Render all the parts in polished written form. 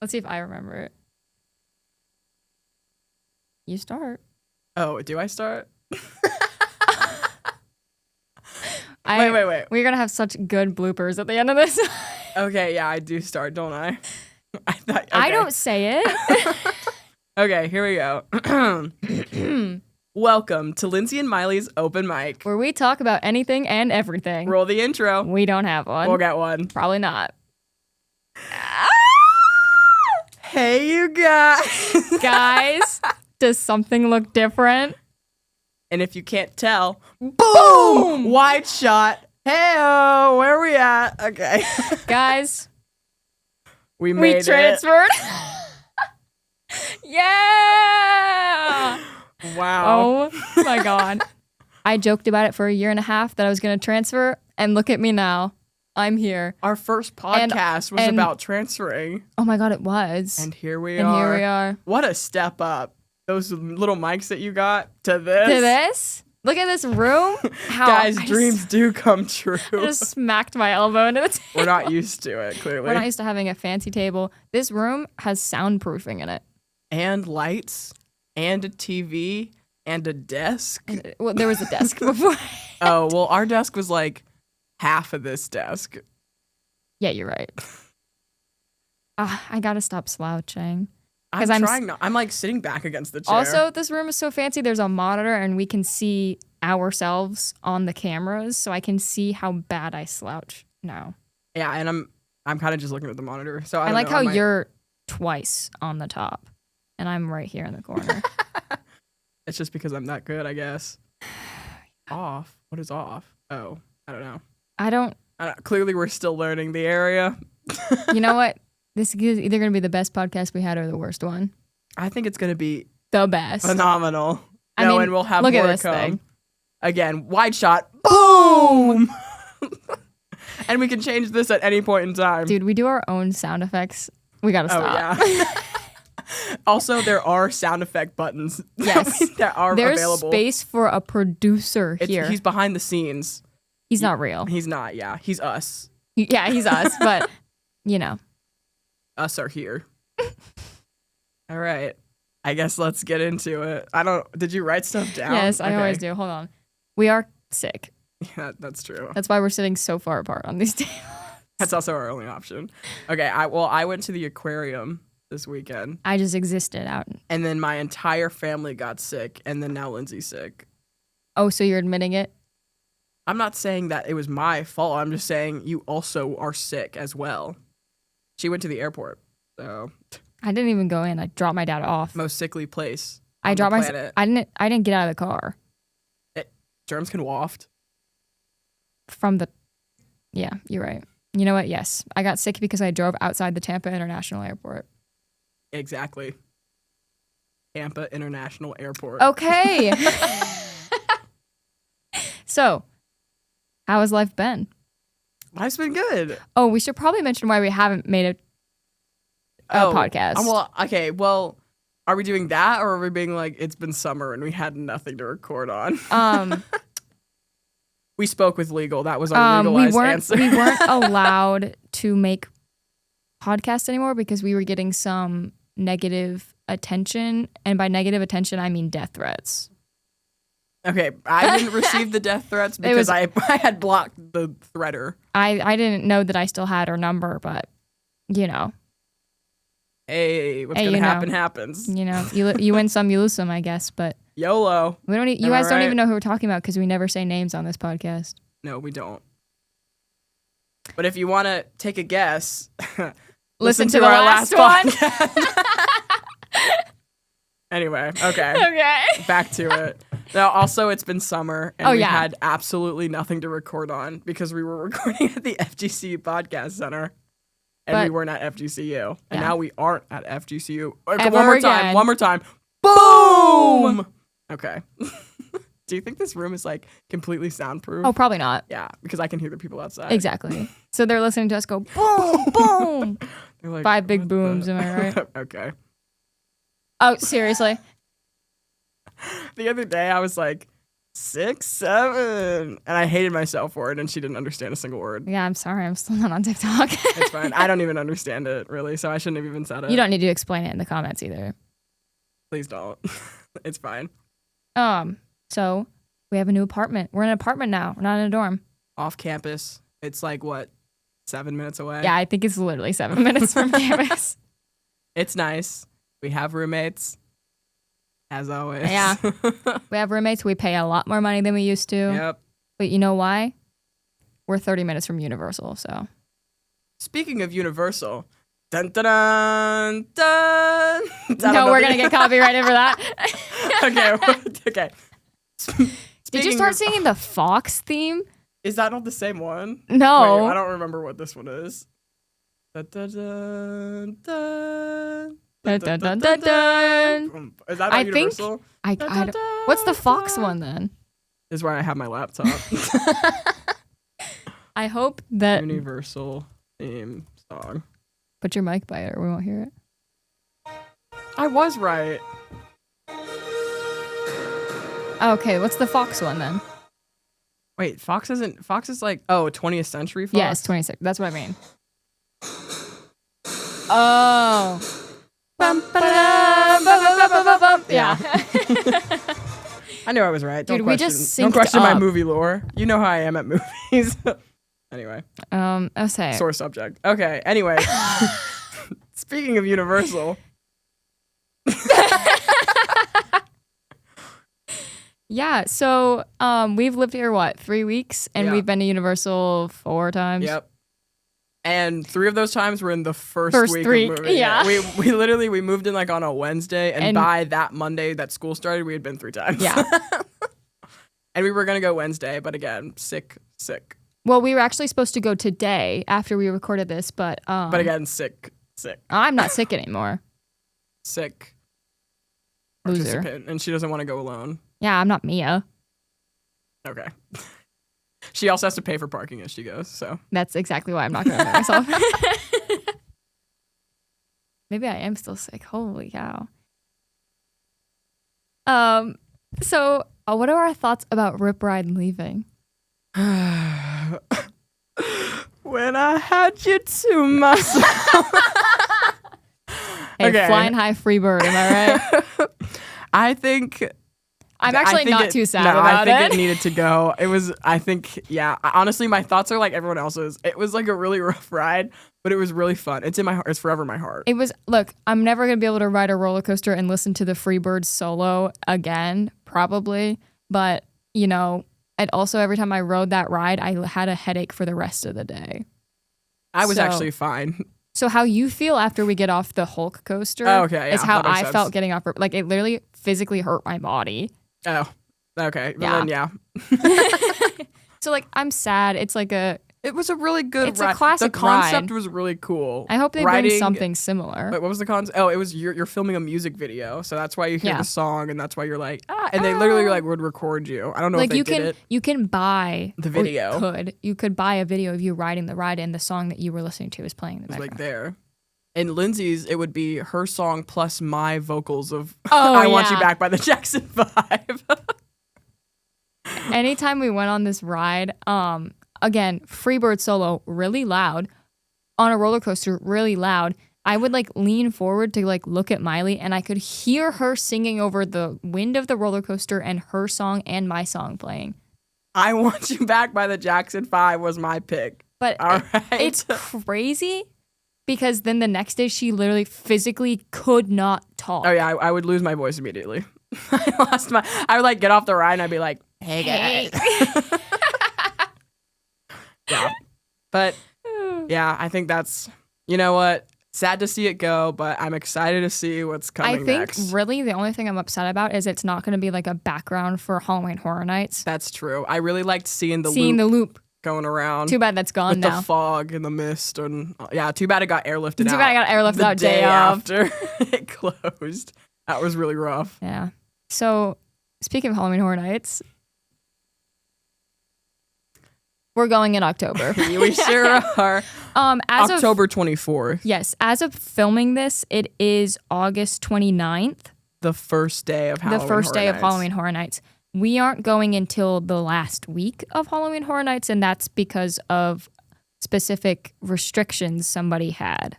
Let's see if I remember it. You start. Oh, do I start? Wait. Wait. We're going to have such good bloopers at the end of this. Okay, yeah, I do start, don't I? I don't say it. Okay, here we go. Welcome to Linsey and Miley's Open Mic. Where we talk about anything and everything. Roll the intro. We don't have one. We'll get one. Probably not. Hey, you guys. Guys, does something look different? And if you can't tell, boom! Wide shot. Hey-oh, where are we at? Okay. Guys, we made transferred. Yeah! Wow. Oh my God. I joked about it for a year and a half that I was going to transfer, and look at me now. I'm here. Our first podcast was about transferring. Oh my God, it was. And here we Here we are. What a step up. Those little mics that you got to this. To this? Look at this room. Guys, dreams do come true. I just smacked my elbow into the table. We're not used to it, clearly. We're not used to having a fancy table. This room has soundproofing in it. And lights, and a TV, and a desk. Well, there was a desk before. Oh, well, our desk was like half of this desk. Yeah, you're right. I gotta stop slouching. I'm trying not. I'm like sitting back against the chair. Also, this room is so fancy. There's a monitor, and we can see ourselves on the cameras, so I can see how bad I slouch now. Yeah, and I'm kind of just looking at the monitor. So I like how you're twice on the top, and I'm right here in the corner. It's just because I'm that good, I guess. Off? What is off? Oh, I don't know. I don't. Clearly, we're still learning the area. You know what? This is either going to be the best podcast we had or the worst one. I think it's going to be the best. Phenomenal. I mean, and we'll have look more at this to come. thing. Again, wide shot. Boom! And we can change this at any point in time. Dude, we do our own sound effects. We got to stop. Oh, yeah. Also, there are sound effect buttons. Yes. that are There's available. There's space for a producer here. He's behind the scenes. He's not real. He's not, yeah. He's us. Yeah, he's us, but, you know. Us are here. All right. I guess let's get into it. Did you write stuff down? Yes, I always do. Hold on. We are sick. Yeah, that's true. That's why we're sitting so far apart on these tables. That's also our only option. Okay, I went to the aquarium this weekend. I just existed out. And then my entire family got sick, and then now Linsey's sick. Oh, so you're admitting it? I'm not saying that it was my fault. I'm just saying you also are sick as well. She went to the airport, so I didn't even go in. I dropped my dad off. Most sickly place. I dropped my. I didn't get out of the car. Germs can waft. From the. Yeah, you're right. You know what? Yes, I got sick because I drove outside the Tampa International Airport. Exactly. Tampa International Airport. Okay. So, how has life been? Life's been good. Oh, we should probably mention why we haven't made a podcast. Well, okay. Well, are we doing that, or are we being like, it's been summer and we had nothing to record on? We spoke with legal. That was our legalized answer. We weren't allowed to make podcasts anymore because we were getting some negative attention, and by negative attention, I mean death threats. Okay, I didn't receive the death threats because I had blocked the threader. I didn't know that I still had her number, but, you know. Hey, what's going to happen happens. You know, you win some, you lose some, I guess, but. YOLO. We don't. You guys don't even know who we're talking about because we never say names on this podcast. No, we don't. But if you want to take a guess, listen to our last one. Anyway, okay. Okay. Back to it. Now, also, it's been summer, and we had absolutely nothing to record on because we were recording at the FGCU Podcast Center, and we weren't at FGCU. And now we aren't at FGCU. Okay, one more time. Boom! Okay. Do you think this room is like completely soundproof? Oh, probably not. Yeah, because I can hear the people outside. Exactly. So they're listening to us go boom, boom. They're like, 5 big booms, am I right? Okay. Oh, seriously? The other day I was like 6, 7. And I hated myself for it, and she didn't understand a single word. Yeah, I'm sorry. I'm still not on TikTok. It's fine. I don't even understand it, really, so I shouldn't have even said it. You don't need to explain it in the comments either. Please don't. It's fine. So we have a new apartment. We're in an apartment now. We're not in a dorm. Off campus. It's like, what, 7 minutes away? Yeah, I think it's literally 7 minutes from campus. It's nice. We have roommates, as always. Yeah. We have roommates. We pay a lot more money than we used to. Yep. But you know why? We're 30 minutes from Universal, so. Speaking of Universal, dun dun dun dun. No, we're gonna get copyrighted for that. Okay. Did you start singing the Fox theme? Is that not the same one? No. Wait, I don't remember what this one is. Dun dun dun dun. Dun, dun, dun, dun, dun. Is that not Universal? I don't. What's the Fox one then? This is where I have my laptop. I hope that Universal theme song. Put your mic by it or we won't hear it. I was right. Okay, what's the Fox one then? Wait, Fox is like 20th Century Fox? Yes, 26. That's what I mean. Oh. Yeah. I knew I was right. Don't Dude, question my movie lore. You know how I am at movies. Anyway. Okay. Sore subject. Okay, anyway. Speaking of Universal. Yeah, so we've lived here, 3 weeks? And we've been to Universal 4 times. Yep. And 3 of those times were in the first week of moving. Yeah. We literally moved in like on a Wednesday, and by that Monday that school started, we had been 3 times. Yeah. And we were gonna go Wednesday, but again, sick. Well, we were actually supposed to go today after we recorded this, but again, sick. I'm not sick anymore. Sick. Loser. And she doesn't want to go alone. Yeah, I'm not Mia. Okay. She also has to pay for parking as she goes, so. That's exactly why I'm not going to myself. Maybe I am still sick. Holy cow. So what are our thoughts about Rip Ride leaving? When I had you to myself. Hey, okay. Flying high free bird, am I right? I think... I'm actually not too sad about it. I think it needed to go. Honestly, my thoughts are like everyone else's. It was like a really rough ride, but it was really fun. It's in my heart. It's forever in my heart. It was, look, I'm never going to be able to ride a roller coaster and listen to the Freebird solo again, probably. But, and also every time I rode that ride, I had a headache for the rest of the day. I was actually fine. So how you feel after we get off the Hulk coaster is how I felt getting off. Like, it literally physically hurt my body. Oh, okay. Well, then, yeah. So, like, I'm sad. It's like it was a really good it's ride. A classic The concept ride. was really cool. I hope they bring something similar. Wait, what was the concept? Oh, it was you're filming a music video. So that's why you hear the song and that's why you're like, and they literally like would record you. I don't know if they did it. You can buy the video. You could buy a video of you riding the ride and the song that you were listening to is playing in the background. Like there. In Linsey's, it would be her song plus my vocals of I Want You Back by the Jackson 5. Anytime we went on this ride, again, Freebird solo, really loud. On a roller coaster, really loud. I would like lean forward to like look at Maile and I could hear her singing over the wind of the roller coaster and her song and my song playing. I Want You Back by the Jackson 5 was my pick. But it's crazy. Because then the next day, she literally physically could not talk. Oh, yeah. I would lose my voice immediately. I would, like, get off the ride and I'd be like, hey, guys. Yeah. But, yeah, I think that's, you know what? Sad to see it go, but I'm excited to see what's coming next. I think, really, the only thing I'm upset about is it's not going to be, like, a background for Halloween Horror Nights. That's true. I really liked seeing the loop. Going around. Too bad that's gone now. With the fog and the mist. And yeah, too bad it got airlifted out. Too bad I got airlifted out day after it closed. That was really rough. Yeah. So, speaking of Halloween Horror Nights, we're going in October. We sure are. October 24th. Yes. As of filming this, it is August 29th. The first day of Halloween Halloween Horror Nights. we aren't going until the last week of Halloween Horror Nights, and that's because of specific restrictions somebody had.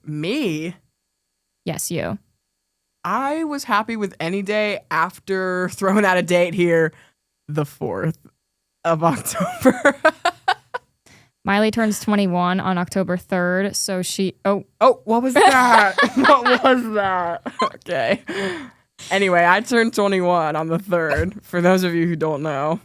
Me? Yes, you. I was happy with any day after throwing out a date here, the 4th of October. Maile turns 21 on October 3rd, so she... Oh, what was that? What was that? Okay. Anyway, I turned 21 on the 3rd, for those of you who don't know.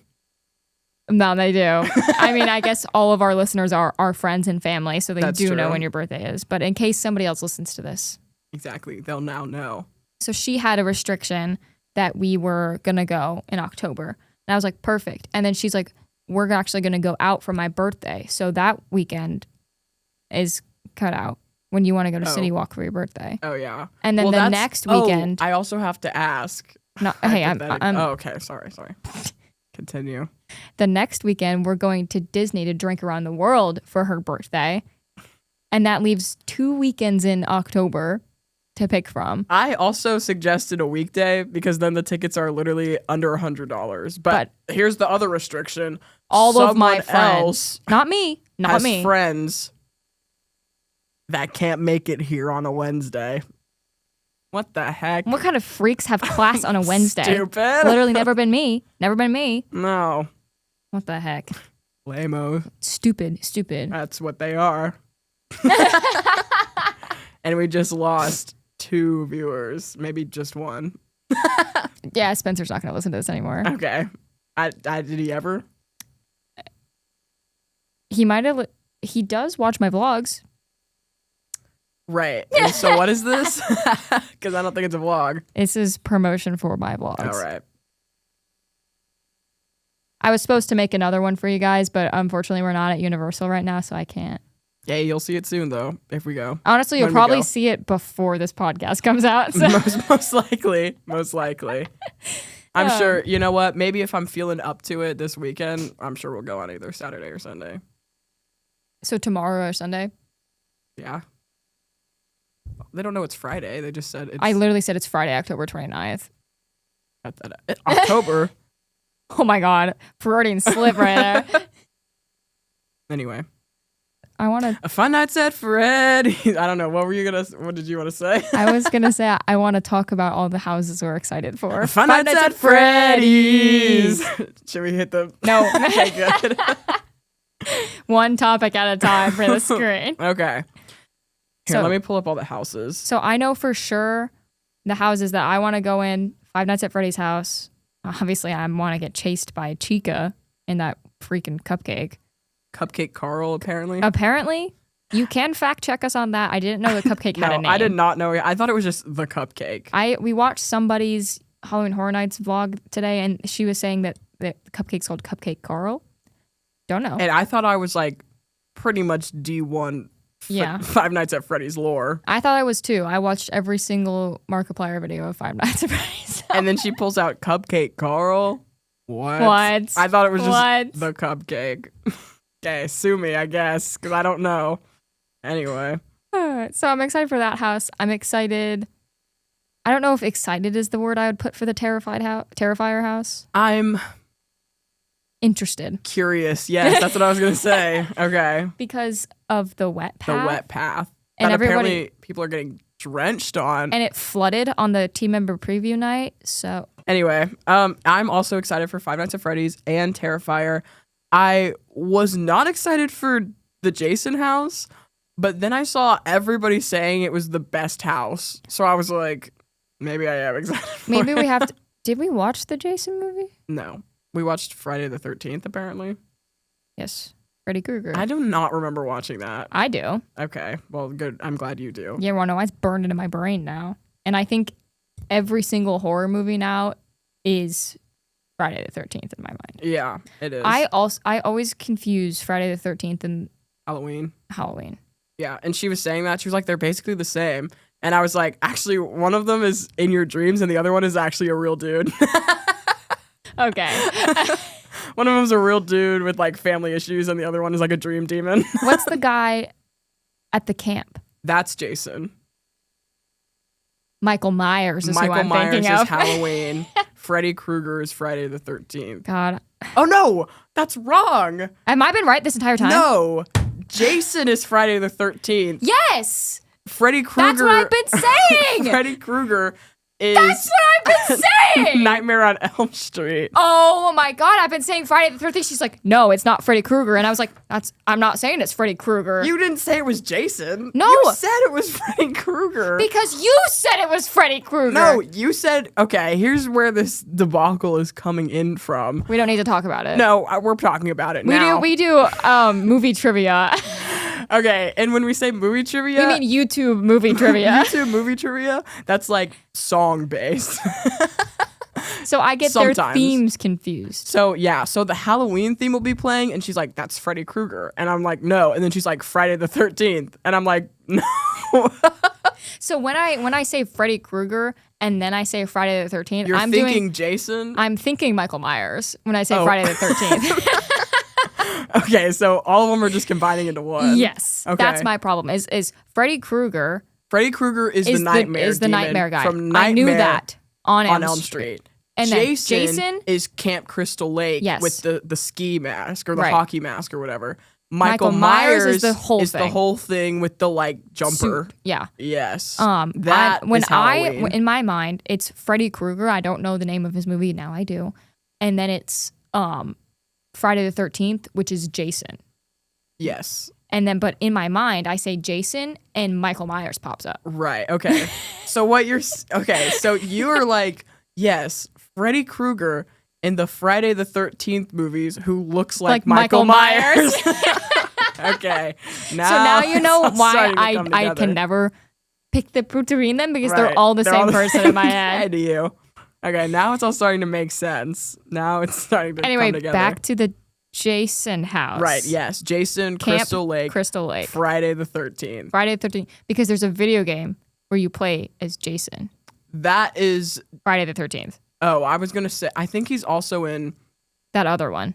No, they do. I mean, I guess all of our listeners are our friends and family, so they That's do true. know when your birthday is. But in case somebody else listens to this. Exactly. They'll now know. So she had a restriction that we were going to go in October. And I was like, perfect. And then she's like, we're actually going to go out for my birthday. So that weekend is cut out when you want to go to City Walk for your birthday. Oh, yeah. And then the next weekend. I also have to ask. No, hey, I'm okay. Sorry. Continue. The next weekend, we're going to Disney to drink around the world for her birthday. And that leaves 2 weekends in October to pick from. I also suggested a weekday because then the tickets are literally under $100. But here's the other restriction. All of my friends, not me, has friends that can't make it here on a Wednesday. What the heck? What kind of freaks have class on a Wednesday? Stupid. Literally never been me. Never been me. No. What the heck? Lame-o. Stupid. That's what they are. And we just lost 2 viewers. Maybe just 1. Yeah, Spencer's not going to listen to this anymore. Okay. Did he ever? He might have. He does watch my vlogs. Right. And so what is this? Because I don't think it's a vlog. This is promotion for my vlogs. All right. I was supposed to make another one for you guys, but unfortunately we're not at Universal right now, so I can't. Yeah, you'll see it soon, though, if we go. Honestly, you'll probably see it before this podcast comes out. So. Most likely. I'm sure, you know what? Maybe if I'm feeling up to it this weekend, I'm sure we'll go on either Saturday or Sunday. So tomorrow or Sunday? Yeah. They don't know it's Friday. They just said it's... I literally said it's Friday, October 29th. October? Oh my God. Freudian slip right there. Anyway. I want to... A Fun Nights at Freddy's. I don't know. What did you want to say? I was going to say I want to talk about all the houses we're excited for. Fun Nights at Freddy's. Should we hit the... No. Okay, good. One topic at a time for the screen. Okay. Here, let me pull up all the houses. So I know for sure the houses that I want to go in. Five Nights at Freddy's house. Obviously, I want to get chased by Chica in that freaking cupcake. Cupcake Carl, apparently. Apparently. You can fact check us on that. I didn't know the cupcake had a name. I did not know. I thought it was just the cupcake. We watched somebody's Halloween Horror Nights vlog today, and she was saying that the cupcake's called Cupcake Carl. Don't know. And I thought I was like pretty much D1 Five Nights at Freddy's lore. I thought I was too. I watched every single Markiplier video of Five Nights at Freddy's. And then she pulls out Cupcake Carl. What? I thought it was just the cupcake. Okay, sue me, I guess, because I don't know. Anyway. So I'm excited for that house. I'm excited. I don't know if excited is the word I would put for the Terrifier house. I'm interested. Curious. Yes, that's what I was going to say. Okay. Because of the wet path. The wet path. And apparently people are getting drenched on. And it flooded on the team member preview night. So anyway, I'm also excited for Five Nights at Freddy's and Terrifier. I was not excited for the Jason house, but then I saw everybody saying it was the best house. So I was like, maybe I am excited for maybe we have to. Did we watch the Jason movie? No. We watched Friday the 13th, apparently. Yes. Freddy Krueger. I do not remember watching that. I do. Okay. Well, good. I'm glad you do. Yeah, well, no, it's burned into my brain now. And I think every single horror movie now is Friday the 13th in my mind. Yeah, it is. I always confuse Friday the 13th and Halloween. Yeah, and she was saying that. She was like, they're basically the same. And I was like, actually, one of them is in your dreams and the other one is actually a real dude. Okay. One of them's a real dude with like family issues and the other one is like a dream demon. What's the guy at the camp? That's Jason. Michael Myers is who I'm thinking of. Halloween. Freddy Krueger is Friday the 13th. God. Oh, no. That's wrong. Have I been right this entire time? No. Jason is Friday the 13th. Yes. Freddy Krueger. That's what I've been saying. Freddy Krueger is. That's what I've been saying. Nightmare on Elm Street. Oh my God. I've been saying Friday the 13th. She's like, no, it's not Freddy Krueger. And I was like, I'm not saying it's Freddy Krueger. You didn't say it was Jason. No. You said it was Freddy Krueger. Because you said it was Freddy Krueger. No, you said, okay, here's where this debacle is coming in from. We don't need to talk about it. No, we're talking about it now. We do movie trivia. Okay, and when we say movie trivia... You mean YouTube movie trivia. YouTube movie trivia? That's like song-based. So I get their themes confused. So yeah, so the Halloween theme will be playing, and she's like, that's Freddy Krueger. And I'm like, no. And then she's like, Friday the 13th. And I'm like, no. So when I say Freddy Krueger and then I say Friday the 13th, I'm thinking Jason? I'm thinking Michael Myers when I say Friday the 13th. Okay, so all of them are just combining into one. Yes. Okay. That's my problem. Is Freddy Krueger. Freddy Krueger is the nightmare guy. From I knew that on Elm Street. And Jason is Camp Crystal Lake with the ski mask or the hockey mask or whatever. Michael Myers is the whole thing with the like jumper. Suit. Yeah. Yes. That is Halloween. In my mind, it's Freddy Krueger. I don't know the name of his movie. Now I do. And then it's Friday the 13th, which is Jason. Yes. And then, but in my mind, I say Jason and Michael Myers pops up. Right. Okay. So you're like, yes, Freddy Krueger in the Friday the 13th movies who looks like Michael Myers. So Okay. now you know why I can never pick between them because they're all the same person in my head. I do you. Okay, now it's all starting to make sense. Now it's starting to come together. Anyway, back to the Jason house. Right, yes. Jason, Camp Crystal Lake. Friday the 13th. Friday the 13th. Because there's a video game where you play as Jason. That is... Friday the 13th. Oh, I was going to say... I think he's also in... That other one.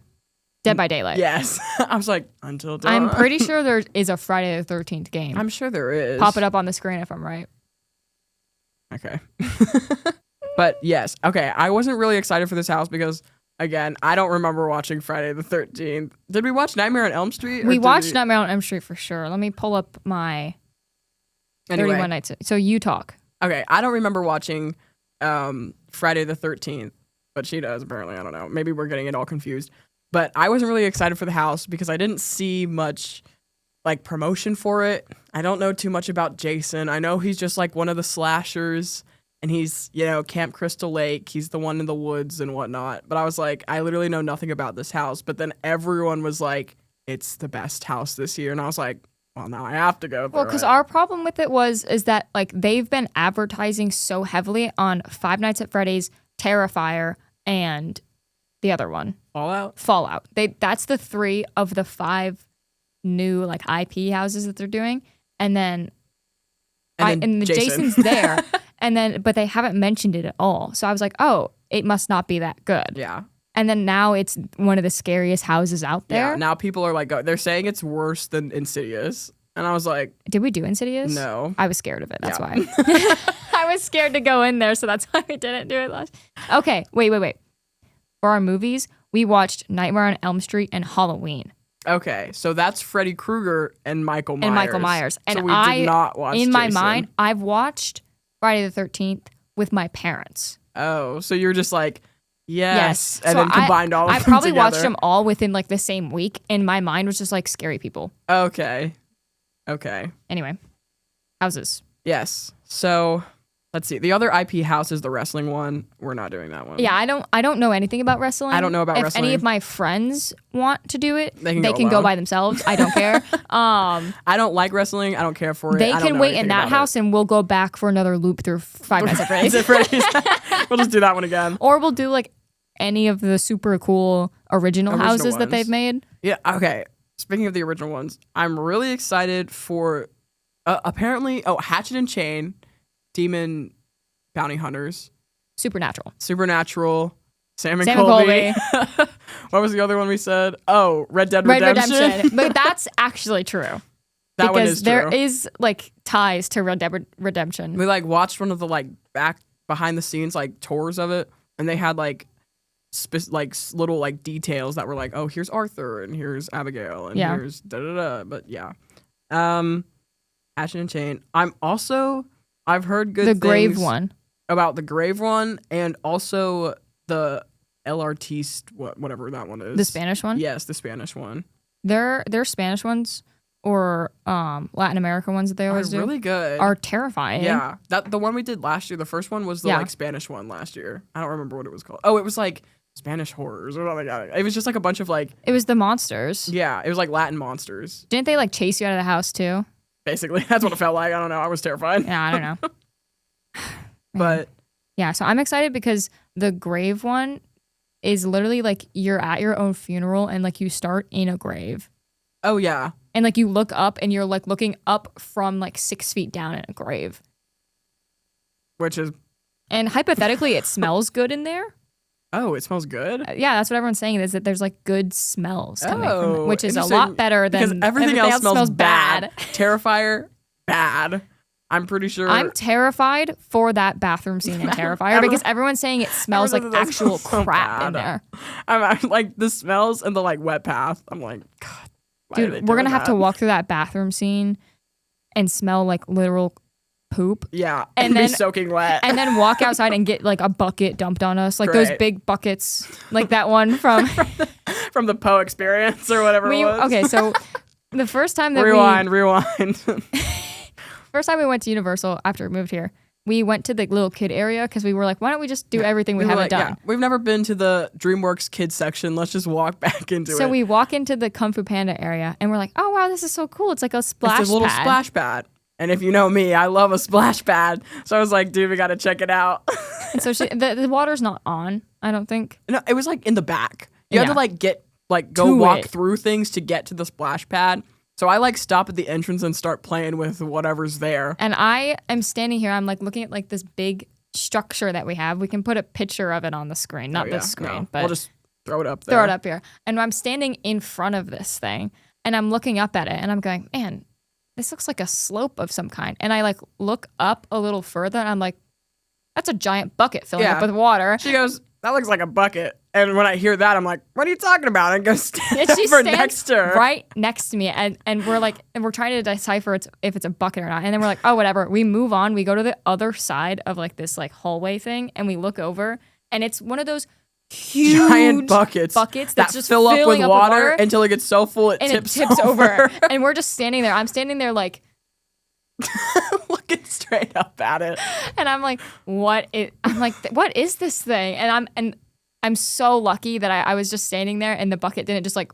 Dead by Daylight. Yes. I was like, Until Dawn. I'm pretty sure there is a Friday the 13th game. I'm sure there is. Pop it up on the screen if I'm right. Okay. But yes, okay, I wasn't really excited for this house because, again, I don't remember watching Friday the 13th. Did we watch Nightmare on Elm Street? We watched Nightmare on Elm Street for sure. Let me pull up my 31 Nights. So you talk. Okay, I don't remember watching Friday the 13th, but she does apparently. I don't know. Maybe we're getting it all confused. But I wasn't really excited for the house because I didn't see much like promotion for it. I don't know too much about Jason. I know he's just like one of the slashers. And he's, Camp Crystal Lake. He's the one in the woods and whatnot. But I was like, I literally know nothing about this house. But then everyone was like, it's the best house this year. And I was like, well, now I have to go. Well, because our problem with it is that like they've been advertising so heavily on Five Nights at Freddy's, Terrifier, and the other one. Fallout. That's the 3 of the 5 new like IP houses that they're doing. And then Jason's there. But they haven't mentioned it at all. So I was like, oh, it must not be that good. Yeah. And then now it's one of the scariest houses out there. Yeah, now people are like, they're saying it's worse than Insidious. And I was like... Did we do Insidious? No. I was scared of it. That's why. I was scared to go in there, so that's why we didn't do it last. Okay, wait. For our movies, we watched Nightmare on Elm Street and Halloween. Okay, so that's Freddy Krueger and Michael Myers. And so we did not watch in Jason. My mind, I've watched Friday the 13th with my parents. Oh, so you're just like, yes. And so then combined all of them I probably together. watched them all within like the same week, and my mind was just like scary people. Okay. Anyway, houses. Yes. So let's see. The other IP house is the wrestling one. We're not doing that one. Yeah, I don't know anything about wrestling. I don't know about wrestling. If any of my friends want to do it, they can go by themselves. I don't care. I don't like wrestling. I don't care for it. They can wait in that house and we'll go back for another loop through Five Nights at Freddy's. We'll just do that one again. Or we'll do like any of the super cool original houses ones that they've made. Yeah, okay. Speaking of the original ones, I'm really excited for apparently Hatchet and Chain, Demon Bounty Hunters, Supernatural, Sam and Colby. What was the other one we said? Oh, Red Dead Redemption. But that's actually true. That one is true. There is like ties to Red Dead Redemption. We like watched one of the like behind the scenes like tours of it. And they had like little like details that were like, oh, here's Arthur and here's Abigail and here's da da da. But yeah, Hatchet and Chain. I've heard good things Grave one about the Grave one and also the LRT whatever that one is. The Spanish one. Yes, the Spanish one. Their Spanish ones or Latin American ones that they always do really good. Are terrifying. Yeah, the one we did last year. The first one was the like Spanish one last year. I don't remember what it was called. Oh, it was like Spanish horrors or something. It was just like a bunch of like. It was the monsters. Yeah, it was like Latin monsters. Didn't they like chase you out of the house too? Basically, that's what it felt like. I don't know. I was terrified. Yeah, I don't know. But yeah, so I'm excited because the Grave one is literally like you're at your own funeral and like you start in a grave. Oh yeah. And like you look up and you're like looking up from like 6 feet down in a grave. Which is. And hypothetically, it smells good in there. Oh, it smells good? Yeah, that's what everyone's saying is that there's like good smells coming from it, which is a lot better than because everything else smells bad. Terrifier, bad. I'm pretty sure. I'm terrified for that bathroom scene in Terrifier because everyone's saying it smells like actual crap in there. I'm like the smells and the like wet path. I'm like, God. Dude, we're going to have to walk through that bathroom scene and smell like literal poop. Yeah, and then be soaking wet. And then walk outside and get like a bucket dumped on us. Like those big buckets, like that one from from the Poe Experience or whatever it was. Okay, so the first time that Rewind. First time we went to Universal after we moved here, we went to the little kid area because we were like, why don't we just do everything we haven't done? Yeah, we've never been to the DreamWorks kids section. Let's just walk back into it. So we walk into the Kung Fu Panda area and we're like, oh, wow, this is so cool. It's like a splash pad. It's a little splash pad. And if you know me, I love a splash pad. So I was like, dude, we got to check it out. And so the water's not on, I don't think. No, it was like in the back. You had to like go walk through things to get to the splash pad. So I like stop at the entrance and start playing with whatever's there. And I am standing here. I'm like looking at like this big structure that we have. We can put a picture of it on the screen, not this screen, but we'll just throw it up there. Throw it up here. And I'm standing in front of this thing and I'm looking up at it and I'm going, man, this looks like a slope of some kind. And I like look up a little further and I'm like, that's a giant bucket filling up with water. She goes, that looks like a bucket. And when I hear that, I'm like, what are you talking about? And go stand over next to her. Right next to me. And we're like, and we're trying to decipher if it's a bucket or not. And then we're like, oh, whatever. We move on. We go to the other side of like this like hallway thing and we look over and it's one of those huge giant buckets that's just fill up with water until it gets so full it tips over. And we're just standing there. I'm standing there like looking straight up at it. And I'm like, what is this thing? And I'm so lucky that I was just standing there and the bucket didn't just like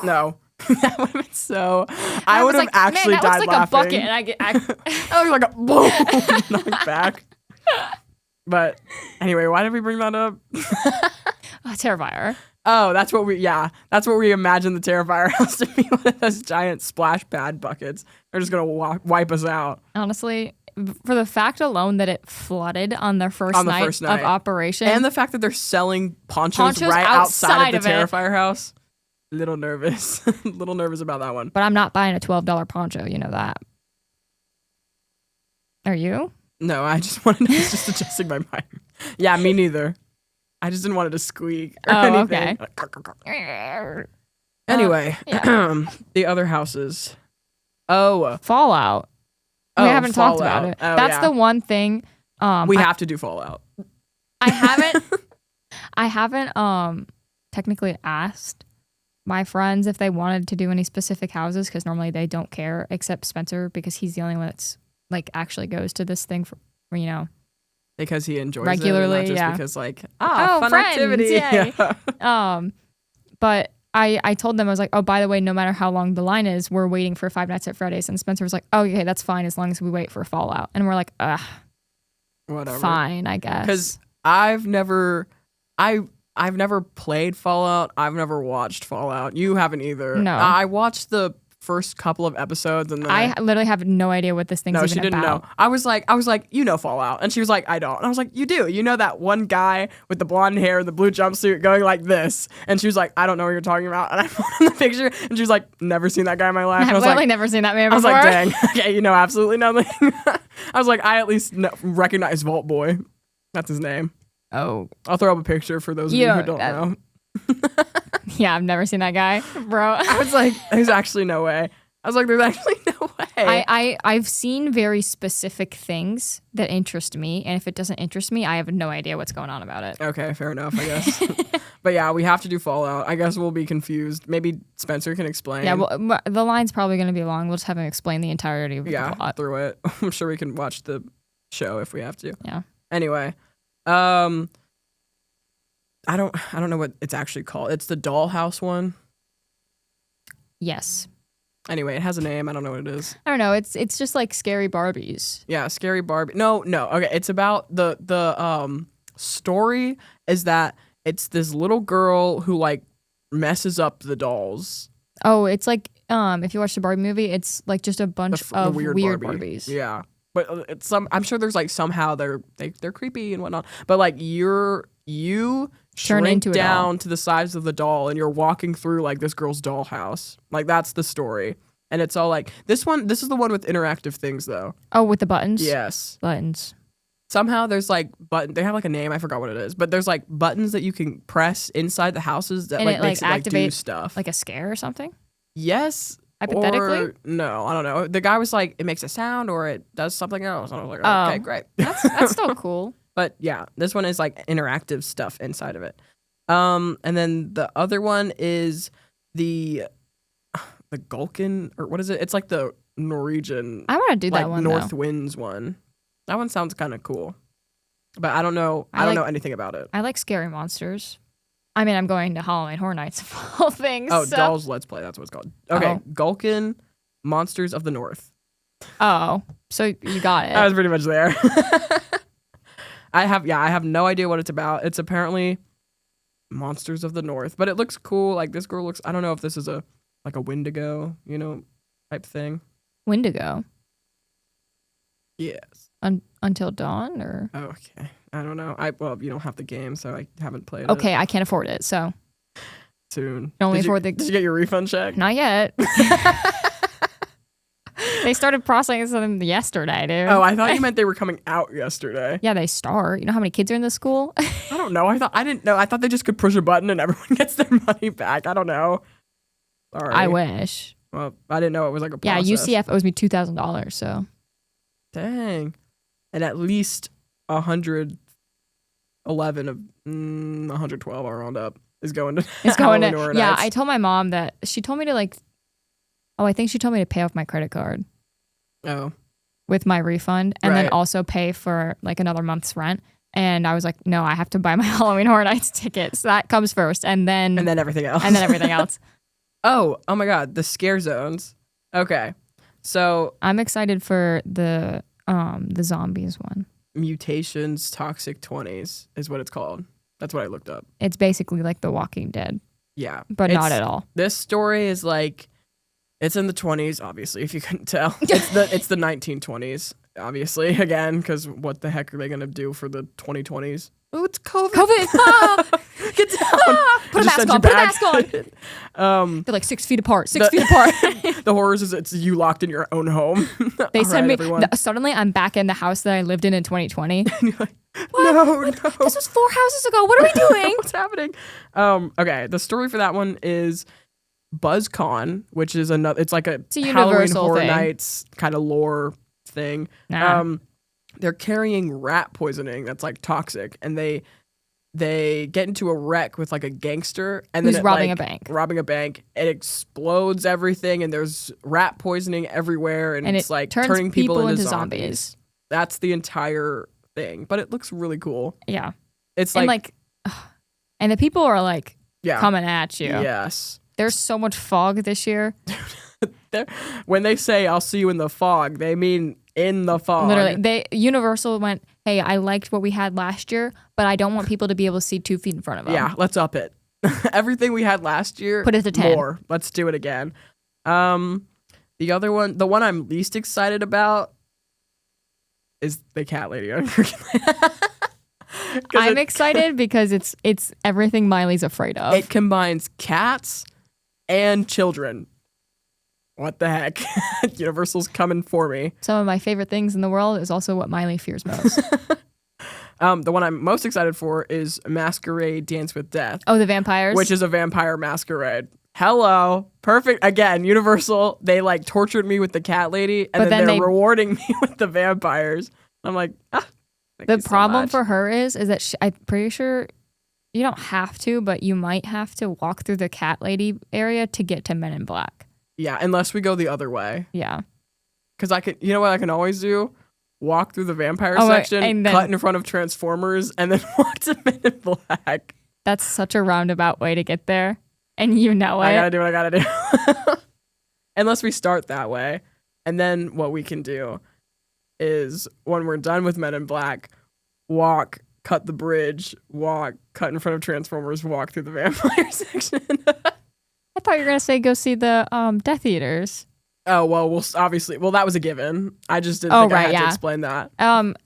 no. That would have been so I would have actually died like laughing. A bucket and I was like a boom knocked back. But anyway, why did we bring that up? Terrifier. Oh, that's what we imagine the Terrifier house to be, one of those giant splash pad buckets. They're just going to wipe us out. Honestly, for the fact alone that it flooded on the first night of operation. And the fact that they're selling ponchos right outside of the Terrifier house. Little nervous. Little nervous about that one. But I'm not buying a $12 poncho, you know that. Are you? No, I just wanted to just adjusting my mind. Yeah, me neither. I just didn't want it to squeak or anything. Okay. Anyway, the other houses. Oh. Fallout. We haven't talked about it. That's the one thing. We have to do Fallout. I haven't technically asked my friends if they wanted to do any specific houses because normally they don't care except Spencer because he's the only one that's like actually goes to this thing for because he enjoys regularly, it, not just because like fun friends, activity. Yeah. But I told them I was like, oh, by the way, no matter how long the line is, we're waiting for Five Nights at Freddy's, and Spencer was like, oh, okay, that's fine as long as we wait for Fallout, and we're like, whatever, fine, I guess. Because I've never played Fallout. I've never watched Fallout. You haven't either. No, I watched the first couple of episodes and then I literally have no idea what this thing's even about. No, she didn't know. I was like, you know Fallout. And she was like, I don't. And I was like, you do. You know that one guy with the blonde hair and the blue jumpsuit going like this. And she was like, I don't know what you're talking about. And I put in the picture and she was like, never seen that guy in my life. I've literally never seen that man before. I was like, dang. Okay, you know absolutely nothing. I was like, I at least recognize Vault Boy. That's his name. Oh. I'll throw up a picture for those of you who don't know. Yeah, I've never seen that guy, bro. I was like, there's actually no way. I was like, there's actually no way. I've seen very specific things that interest me, and if it doesn't interest me, I have no idea what's going on about it. Okay, fair enough, I guess. But yeah, we have to do Fallout. I guess we'll be confused. Maybe Spencer can explain. Yeah, well, the line's probably going to be long. We'll just have him explain the entirety of the plot. Through it. I'm sure we can watch the show if we have to. Yeah. Anyway, I don't know what it's actually called. It's the dollhouse one. Yes. Anyway, it has a name. I don't know what it is. I don't know. It's just like Scary Barbies. Yeah, Scary Barbie. No. Okay, it's about the story is that it's this little girl who like messes up the dolls. Oh, it's like if you watch the Barbie movie, it's like just a bunch of weird Barbies. Yeah. But it's I'm sure there's like somehow they're creepy and whatnot. But like you turn shrink into down to the size of the doll and you're walking through like this girl's dollhouse. Like that's the story. And it's all like this is the one with interactive things though. Oh, with the buttons? Yes. Buttons. Somehow there's like they have like a name, I forgot what it is, but there's like buttons that you can press inside the houses that and like it, makes like, it like do stuff. Like a scare or something? Yes. Hypothetically? Or, no, I don't know. The guy was like, it makes a sound or it does something else. And I was like, okay, great. That's still cool. But yeah, this one is like interactive stuff inside of it. And then the other one is the Gulkin, or what is it? It's like the Norwegian. I want to do that like, one. North though. Winds one. That one sounds kind of cool. But I don't know. I don't know anything about it. I like scary monsters. I mean, I'm going to Halloween Horror Nights of all things. Oh, so. Dolls Let's Play. That's what it's called. Okay, Gulkin, Monsters of the North. Oh, so you got it. I was pretty much there. I have no idea what it's about. It's apparently Monsters of the North, but it looks cool. Like this girl looks. I don't know if this is a Wendigo, type thing. Wendigo. Yes. Until Dawn, or okay. I don't know. You don't have the game, so I haven't played it. Okay, I can't afford it, so soon. Did you get your refund check? Not yet. They started processing them yesterday, dude. Oh, I thought you meant they were coming out yesterday. Yeah, they start. You know how many kids are in the school? I don't know. I didn't know. I thought they just could push a button and everyone gets their money back. I don't know. Sorry. I wish. Well, I didn't know it was like a process. Yeah, UCF owes me $2,000, so. Dang. And at least 111 of 112, I'll round up, is going to Halloween Horror Nights. I told my mom that she told me to I think she told me to pay off my credit card. Oh. With my refund and then also pay for like another month's rent. And I was like, no, I have to buy my Halloween Horror Nights ticket. So that comes first and then everything else. And then everything else. Oh my God, the scare zones. Okay. So I'm excited for the zombies one. Mutations Toxic 20s is what it's called. That's what I looked up. It's basically like The Walking Dead. Yeah. But not at all. This story is like, it's in the 20s, obviously, if you couldn't tell. It's the 1920s, obviously, again, because what the heck are they going to do for the 2020s? Oh, it's COVID. Ah! Get down. Put a mask on. Put a mask on. They're like 6 feet apart. 6 feet apart. The horrors is it's you locked in your own home. They send me. Suddenly, I'm back in the house that I lived in 2020. Like, no. This was 4 houses ago. What are we doing? What's happening? Okay, the story for that one is BuzzCon, which is another. It's like a Halloween Horror Nights kind of lore thing. Nah. They're carrying rat poisoning that's like toxic, and they get into a wreck with like a gangster, and who's then robbing a bank. It explodes everything, and there's rat poisoning everywhere, and it's like turns turning people into zombies. That's the entire thing, but it looks really cool. Yeah, it's and and the people are like coming at you. Yes, there's so much fog this year. When they say "I'll see you in the fog," they mean in the fog. Literally, Universal went, "Hey, I liked what we had last year, but I don't want people to be able to see 2 feet in front of them." Yeah, let's up it. Everything we had last year, put it to 10. More. Let's do it again. The other one, the one I'm least excited about, is the Cat Lady. I'm excited because it's everything Miley's afraid of. It combines cats and children. What the heck? Universal's coming for me. Some of my favorite things in the world is also what Miley fears most. The one I'm most excited for is Masquerade Dance with Death. Oh, the vampires? Which is a vampire masquerade. Hello. Perfect. Again, Universal, they like tortured me with the cat lady, and then they're rewarding me with the vampires. I'm like, the problem for her is that I'm pretty sure you don't have to, but you might have to walk through the cat lady area to get to Men in Black. Yeah, unless we go the other way. Yeah. Because you know what I can always do? Walk through the vampire section, and then cut in front of Transformers, and then walk to Men in Black. That's such a roundabout way to get there. And you know it. I gotta do what I gotta do. Unless we start that way. And then what we can do is when we're done with Men in Black, walk, cut the bridge, walk, cut in front of Transformers, walk through the vampire section. I thought you were gonna say go see the Death Eaters. Oh, well, that was a given. I just didn't think I had to explain that.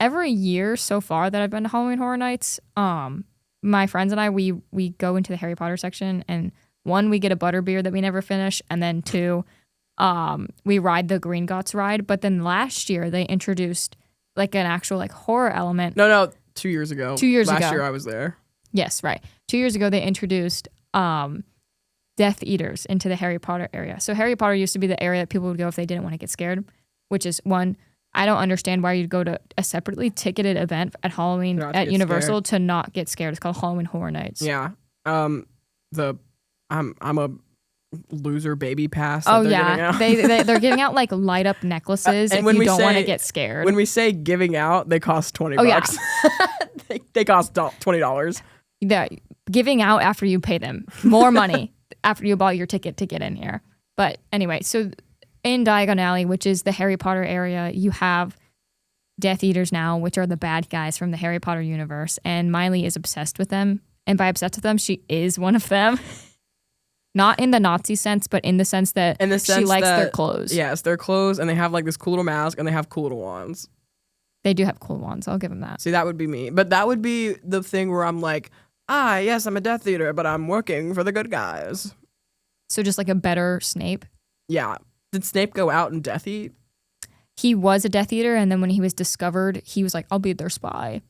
Every year so far that I've been to Halloween Horror Nights, my friends and I, we go into the Harry Potter section, and 1, we get a butterbeer that we never finish, and then 2, we ride the Gringotts ride. But then last year they introduced like an actual like horror element. No, 2 years ago. 2 years ago. Last year I was there. Yes, right. 2 years ago they introduced Death Eaters into the Harry Potter area. So Harry Potter used to be the area that people would go if they didn't want to get scared, which is 1, I don't understand why you'd go to a separately ticketed event at Halloween at Universal to not get scared. It's called Halloween Horror Nights. Yeah. I'm a loser baby pass. Oh yeah, they're giving out like light up necessits if you don't want to get scared. When we say giving out, they cost $20. Yeah. they cost $20. Yeah, giving out after you pay them more money after you bought your ticket to get in here. But anyway, so in Diagon Alley, which is the Harry Potter area, you have Death Eaters now, which are the bad guys from the Harry Potter universe, and Maile is obsessed with them. And by obsessed with them, she is one of them. Not in the Nazi sense, but in the sense that she likes their clothes. Yes, their clothes, and they have like this cool little mask, and they have cool little wands. They do have cool wands. I'll give them that. See, that would be me. But that would be the thing where I'm like, yes, I'm a Death Eater, but I'm working for the good guys. So just like a better Snape? Yeah. Did Snape go out and Death Eat? He was a Death Eater, and then when he was discovered, he was like, I'll be their spy.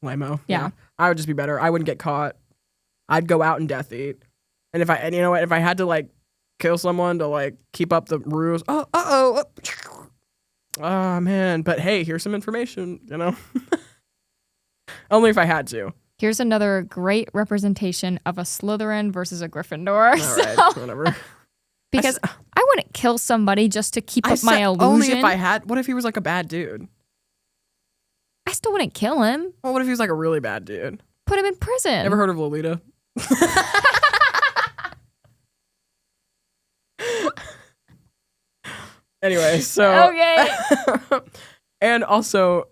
Lame-o. Yeah. I would just be better. I wouldn't get caught. I'd go out and Death Eat. And you know what, if I had to like kill someone to like keep up the ruse, oh man. But hey, here's some information, you know? Only if I had to. Here's another great representation of a Slytherin versus a Gryffindor. All right, whatever. Because I wouldn't kill somebody just to keep up my illusion. Only if I had. What if he was like a bad dude? I still wouldn't kill him. Well, what if he was like a really bad dude? Put him in prison. Ever heard of Lolita? Anyway, so okay. And also,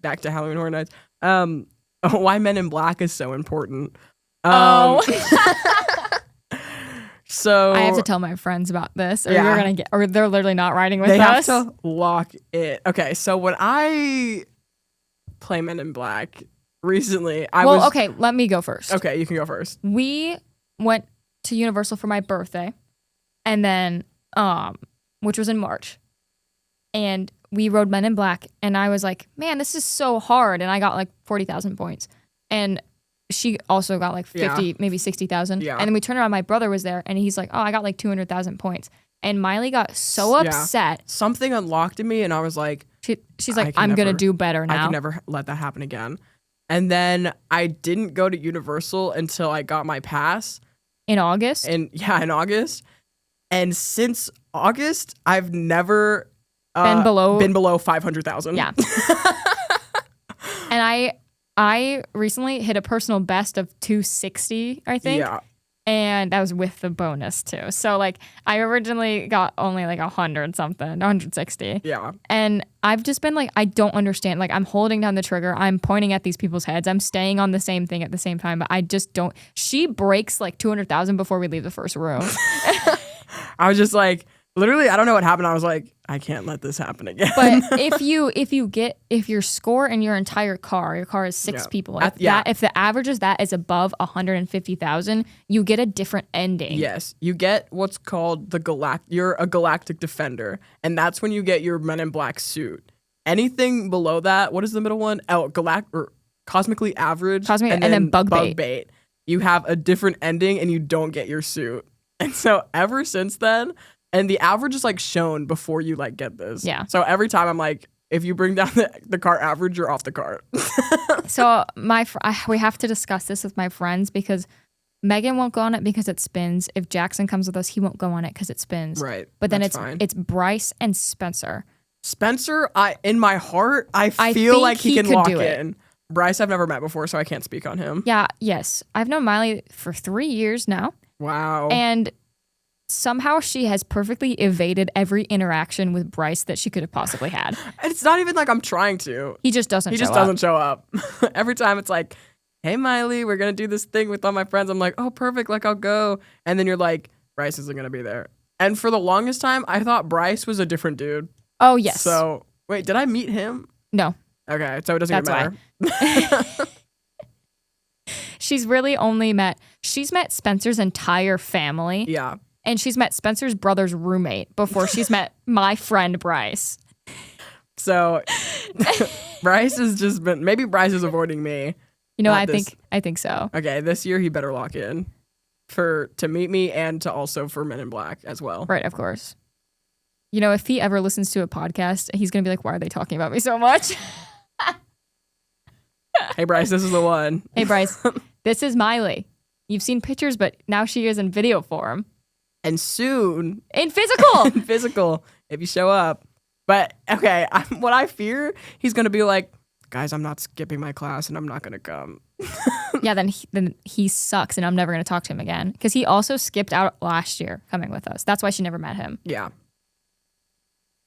back to Halloween Horror Nights. Why Men in Black is so important. So I have to tell my friends about this, or you're gonna or they're literally not riding with us. They have to lock it. Okay, so when I play Men in Black recently, okay, let me go first. Okay, you can go first. We went to Universal for my birthday, and then which was in March, and we rode Men in Black, and I was like, man, this is so hard, and I got like 40,000 points, and she also got like 50, maybe 60,000. Yeah. And then we turned around, my brother was there, and he's like, oh, I got like 200,000 points. And Maile got so upset. Something unlocked in me, and I was like, she's like, I'm going to do better now. I can never let that happen again. And then I didn't go to Universal until I got my pass. In August? In August. And since August, I've never been below 500,000. Yeah. And I recently hit a personal best of 260, I think. Yeah. And that was with the bonus too. So like I originally got only like 100 something, 160. Yeah. And I've just been like, I don't understand. Like I'm holding down the trigger. I'm pointing at these people's heads. I'm staying on the same thing at the same time. But I just don't. She breaks like 200,000 before we leave the first room. I was just like, literally, I don't know what happened. I was like, I can't let this happen again. But if your score in your entire car, your car is 6 people. If the average is above 150,000, you get a different ending. Yes, you get what's called you're a galactic defender, and that's when you get your Men in Black suit. anything below that, what is the middle one? Oh, or cosmically average. And then bug bait. You have a different ending and you don't get your suit. And so ever since then, and the average is like shown before you like get this. Yeah. So every time I'm like, if you bring down the cart average, you're off the cart. So we have to discuss this with my friends because Megan won't go on it because it spins. If Jackson comes with us, he won't go on it because it spins. Right. But then fine. it's Bryce and Spencer. Spencer, in my heart, I feel like he can walk in. Bryce, I've never met before, so I can't speak on him. Yeah, yes. I've known Maile for 3 years now. Wow. And somehow she has perfectly evaded every interaction with Bryce that she could have possibly had. It's not even like I'm trying to. He just doesn't show up. Every time it's like, hey, Maile, we're going to do this thing with all my friends. I'm like, oh, perfect. Like, I'll go. And then you're like, Bryce isn't going to be there. And for the longest time, I thought Bryce was a different dude. Oh, yes. So, wait, did I meet him? No. Okay, so it doesn't even matter. She's met Spencer's entire family. Yeah. And she's met Spencer's brother's roommate before she's met my friend Bryce. So Bryce has just been, maybe Bryce is avoiding me. You know, I think so. Okay, this year he better lock in to meet me and to also for Men in Black as well. Right, of course. You know, if he ever listens to a podcast, he's going to be like, why are they talking about me so much? Hey, Bryce, this is the one. Hey, Bryce, this is Maile. You've seen pictures, but now she is in video form. And soon. In physical. In physical, if you show up. But, okay, what I fear, he's going to be like, guys, I'm not skipping my class and I'm not going to come. Yeah, then he sucks and I'm never going to talk to him again. Because he also skipped out last year coming with us. That's why she never met him. Yeah.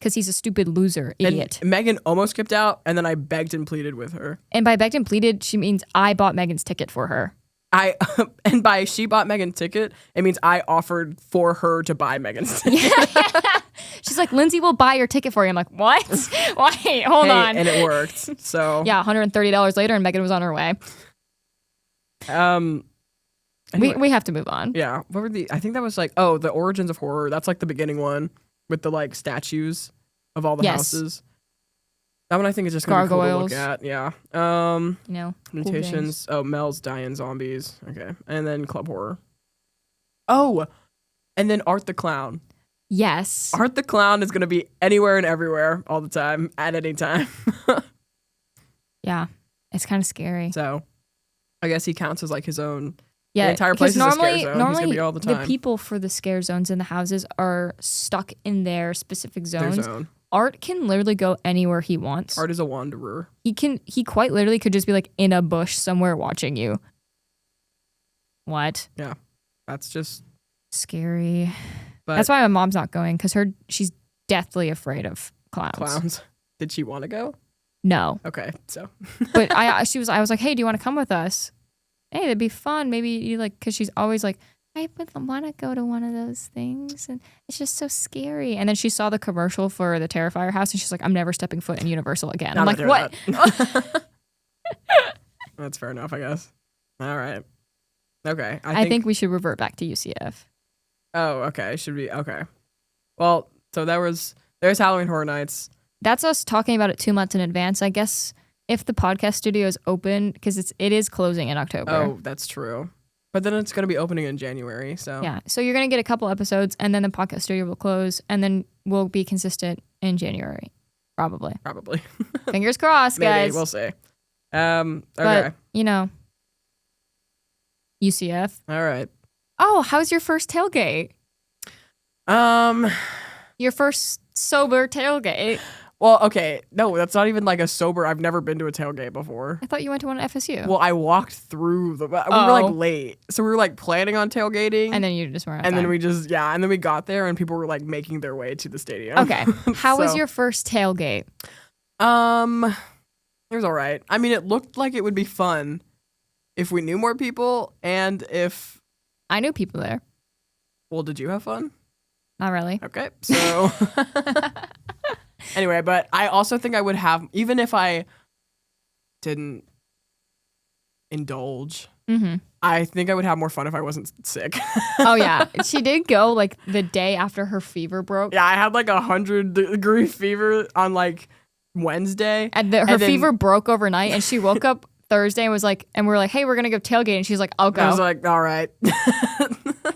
Because he's a stupid loser, idiot. And Megan almost skipped out, and then I begged and pleaded with her. And by begged and pleaded, she means I bought Megan's ticket for her. And by she bought Megan's ticket, it means I offered for her to buy Megan's ticket. She's like, Linsey will buy your ticket for you. I'm like, what? Wait, hold on. And it worked. So yeah, $130 later, and Megan was on her way. Anyway. We have to move on. Yeah. What were I think that was like, the Origins of Horror. That's like the beginning one with the like statues of all the houses. That one I think is just gonna be cool to look at. Yeah. Mutations. Cool Mel's dying zombies. Okay. And then Club Horror. Oh, and then Art the Clown. Yes. Art the Clown is gonna be anywhere and everywhere all the time at any time. Yeah. It's kind of scary. So I guess he counts as like his own. Yeah, the entire place is a scare zone. Normally, he's gonna be all the time. The people for the scare zones in the houses are stuck in their specific zones. Their zone. Art can literally go anywhere he wants. Art is a wanderer. He quite literally could just be like in a bush somewhere watching you. What? Yeah, that's just scary. But that's why my mom's not going because she's deathly afraid of clowns. Clowns. Did she want to go? No. Okay, so. But I was like, hey, do you want to come with us? Hey, that'd be fun. Maybe you like, because she's always like, I would want to go to one of those things. And it's just so scary. And then she saw the commercial for the Terrifier house and she's like, I'm never stepping foot in Universal again. I'm like, what? That's fair enough, I guess. All right. Okay. I think we should revert back to UCF. Oh, okay. Should we? Okay. Well, so there's Halloween Horror Nights. That's us talking about it 2 months in advance. I guess if the podcast studio is open, because it is closing in October. Oh, that's true. But then it's going to be opening in January, so. Yeah, so you're going to get a couple episodes, and then the podcast studio will close, and then we'll be consistent in January. Probably. Fingers crossed, guys. Maybe, we'll see. Okay. But, UCF. All right. Oh, how's your first tailgate? Your first sober tailgate. Well, okay. No, that's not even like a sober. I've never been to a tailgate before. I thought you went to one at FSU. Well, I walked through we were like late. So we were like planning on tailgating. And then you just weren't. And then and then we got there and people were like making their way to the stadium. Okay. How was your first tailgate? It was all right. I mean, it looked like it would be fun if we knew more people and if I knew people there. Well, did you have fun? Not really. Okay. So anyway, but I also think I would have, even if I didn't indulge, I think I would have more fun if I wasn't sick. Oh, yeah. She did go like the day after her fever broke. Yeah, I had like 100-degree fever on like Wednesday. And her fever broke overnight, and she woke up Thursday and was like, and we're like, hey, we're gonna go tailgate, and she's like, I'll go. I was like, all right.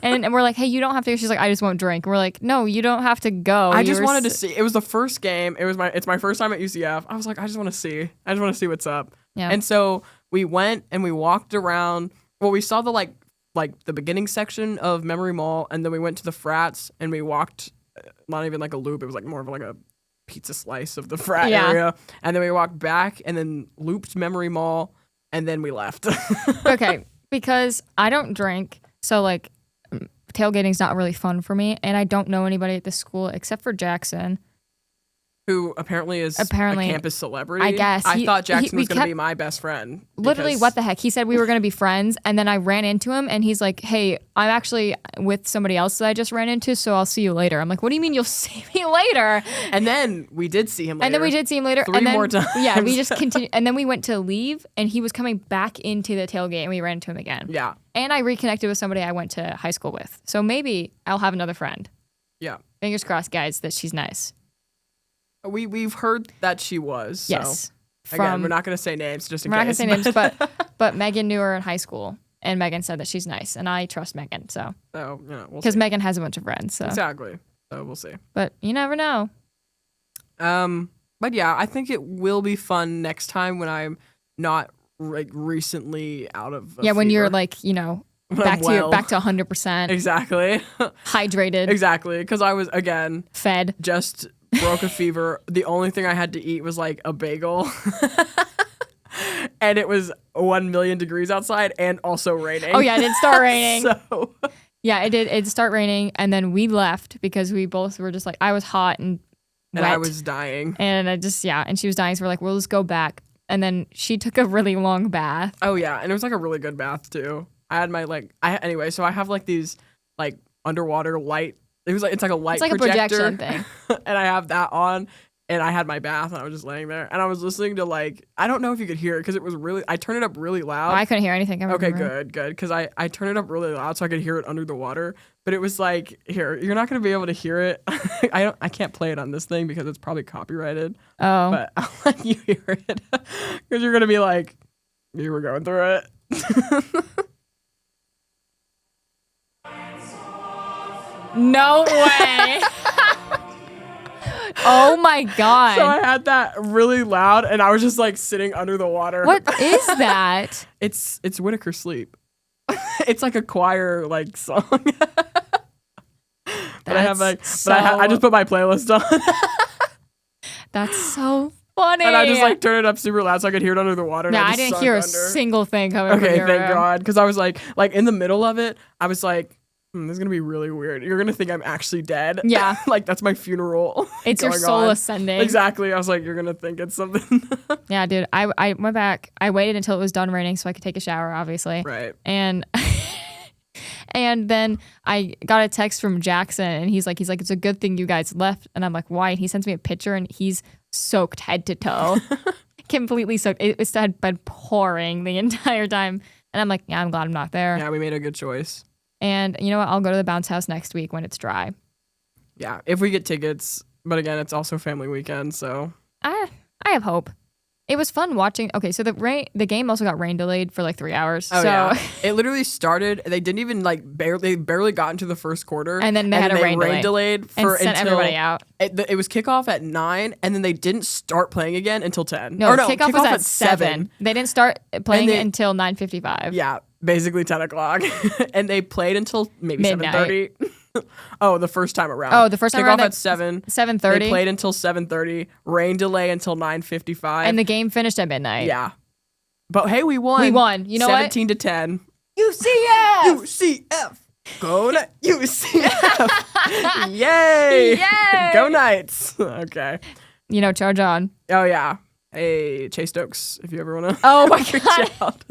and we're like, hey, you don't have to. She's like, I just won't drink. And we're like, no, you don't have to go. I just wanted to see. It was the first game. It's my first time at UCF. I was like, I just want to see. I just want to see what's up. Yeah. And so we went and we walked around. Well, we saw the like the beginning section of Memory Mall, and then we went to the frats and we walked. Not even like a loop. It was like more of like a pizza slice of the frat area. And then we walked back and then looped Memory Mall, and then we left. Okay, because I don't drink, so like tailgating's not really fun for me, and I don't know anybody at the school except for Jackson, who apparently is a campus celebrity. I guess. I thought Jackson was going to be my best friend. Literally, what the heck? He said we were going to be friends, and then I ran into him, and he's like, hey, I'm actually with somebody else that I just ran into, so I'll see you later. I'm like, what do you mean you'll see me later? And then we did see him later. And then we did see him later. Three more times. Yeah, we just continued. And then we went to leave, and he was coming back into the tailgate, and we ran into him again. Yeah. And I reconnected with somebody I went to high school with. So maybe I'll have another friend. Yeah. Fingers crossed, guys, that she's nice. We've heard that she was. So. Yes. Again, we're not going to say names just in case. We're not going to say names, but Megan knew her in high school, and Megan said that she's nice, and I trust Megan. So. Oh, yeah, because Megan has a bunch of friends. So. Exactly. So we'll see. But you never know. But yeah, I think it will be fun next time when I'm not like recently out of when fever. you're like back to 100%. Exactly. Hydrated. Exactly, because I was again fed. Just broke a fever. The only thing I had to eat was like a bagel. And it was 1 million degrees outside and also raining. Oh yeah, it did start raining. So yeah, it did. It did start raining, and then we left because we both were just like, I was hot and wet. And I was dying. And and she was dying. So we're like, we'll just go back. And then she took a really long bath. Oh yeah, and it was like a really good bath too. I had my anyway, so I have like these like underwater light. It's like a light projector. It's like a projection thing. And I have that on, and I had my bath, and I was just laying there, and I was listening to I don't know if you could hear it because it was I turned it up really loud. Oh, I couldn't hear anything. Okay, good, because I turned it up really loud so I could hear it under the water. But it was like, here, you're not gonna be able to hear it. I can't play it on this thing because it's probably copyrighted. Oh, but I'll let you hear it because you're gonna be like, you were going through it. No way. Oh my god. So I had that really loud and I was just like sitting under the water. What is that? It's Whitaker Sleep. It's like a choir like song. But I just put my playlist on. That's so funny. And I just like turned it up super loud so I could hear it under the water. No, I didn't hear a single thing coming from your thank room. God. Because I was like in the middle of it, I was like, this is going to be really weird. You're going to think I'm actually dead. Yeah. Like, that's my funeral. It's your soul ascending. Exactly. I was like, you're going to think it's something. Yeah, dude. I went back. I waited until it was done raining so I could take a shower, obviously. Right. And then I got a text from Jackson, and he's like, it's a good thing you guys left. And I'm like, why? And he sends me a picture, and he's soaked head to toe. Completely soaked. It had been pouring the entire time. And I'm like, yeah, I'm glad I'm not there. Yeah, we made a good choice. And you know what? I'll go to the bounce house next week when it's dry. Yeah, if we get tickets. But again, it's also family weekend, so. I have hope. It was fun watching. Okay, so the game also got rain delayed for like 3 hours. Oh, so yeah. It literally started. They didn't even they barely got into the first quarter. And then they had a rain delayed and sent everybody out. It was kickoff at 9, and then they didn't start playing again until 10. No, kickoff was at 7. They didn't start playing until 9:55. Yeah, basically 10 o'clock. And they played until maybe 7:30. Oh, the first time around. Oh, the first time around. Kickoff at 7. 7:30. They played until 7:30. Rain delay until 9:55. And the game finished at midnight. Yeah. But hey, we won. We won. You know 17 to 10. UCF! UCF! Go to UCF! Yay! Yay! Go Knights! Okay. Charge on. Oh, yeah. Hey, Chase Stokes, if you ever want to oh my reach God. out.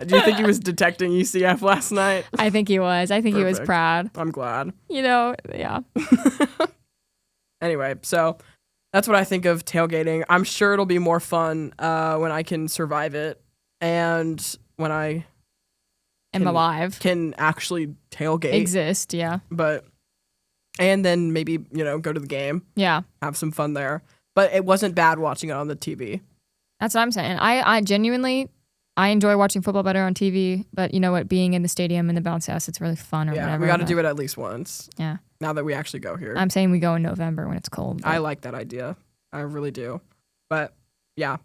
Do you think he was detecting UCF last night? I think he was. I think he was proud. I'm glad. Yeah. Anyway, so that's what I think of tailgating. I'm sure it'll be more fun when I can survive it and when I am alive. Can actually tailgate. Exist, yeah. But And then maybe, go to the game. Yeah. Have some fun there. But it wasn't bad watching it on the TV. That's what I'm saying. I genuinely, I enjoy watching football better on TV, but you know what? Being in the stadium and the bounce house, it's really fun or whatever. We got to do it at least once. Yeah. Now that we actually go here. I'm saying we go in November when it's cold. I like that idea. I really do. But yeah.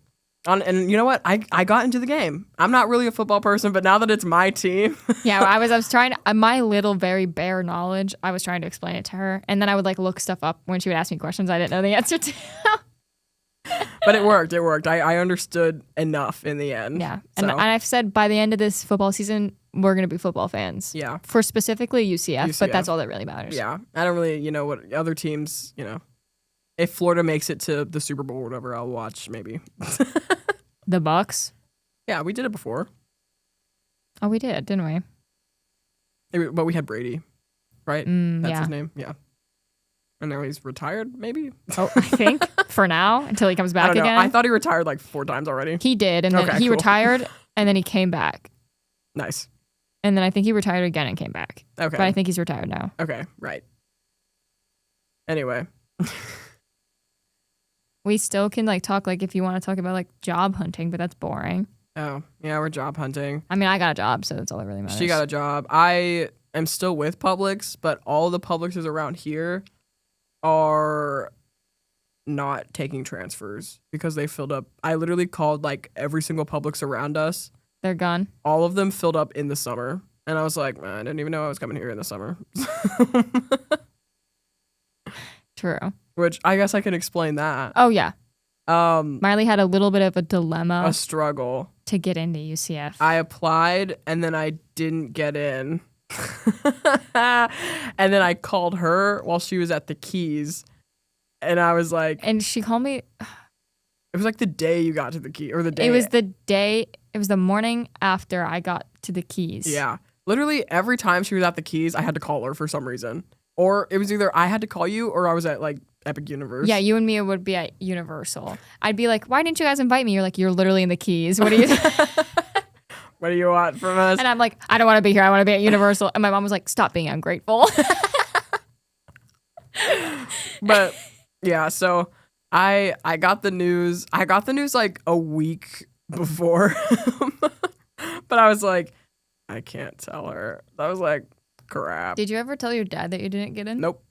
And you know what? I got into the game. I'm not really a football person, but now that it's my team. Yeah, I was trying to, my little very bare knowledge, I was trying to explain it to her. And then I would like look stuff up when she would ask me questions I didn't know the answer to. But it worked. I understood enough in the end. Yeah. And I've said by the end of this football season, we're going to be football fans. Yeah. For specifically UCF, but that's all that really matters. Yeah. I don't really, what other teams, if Florida makes it to the Super Bowl or whatever, I'll watch maybe. The Bucks? Yeah, we did it before. Oh, we did, didn't we? But we had Brady, right? That's his name? Yeah. And now he's retired, maybe? Oh, I think, for now, until he comes back I don't know. again. I thought he retired like 4 times already. He did, and then he cool. retired, and then he came back. Nice. And then I think he retired again and came back. Okay. But I think he's retired now. Okay, right. Anyway. We still can talk if you want to talk about job hunting, but that's boring. Oh, yeah, we're job hunting. I mean, I got a job, so that's all that really matters. She got a job. I am still with Publix, but all the Publixes around here are not taking transfers because they filled up. I literally called every single Publix around us. They're gone. All of them filled up in the summer. And I was like, man, I didn't even know I was coming here in the summer. True. Which I guess I can explain that. Oh, yeah. Maile had a little bit of a dilemma. A struggle. To get into UCF. I applied and then I didn't get in. And then I called her while she was at the Keys. And I was like... And she called me... It was the day you got to the Keys. Or the day... It was the day... It was the morning after I got to the Keys. Yeah. Literally every time she was at the Keys, I had to call her for some reason. Or it was either I had to call you or I was at Epic Universe. Yeah, you and Mia would be at Universal. I'd be like, why didn't you guys invite me? You're like, you're literally in the Keys. What do you... What do you want from us? And I'm like, I don't want to be here. I want to be at Universal. And my mom was like, stop being ungrateful. But yeah, so I got the news. I got the news a week before. But I was like, I can't tell her. I was like, crap. Did you ever tell your dad that you didn't get in? Nope.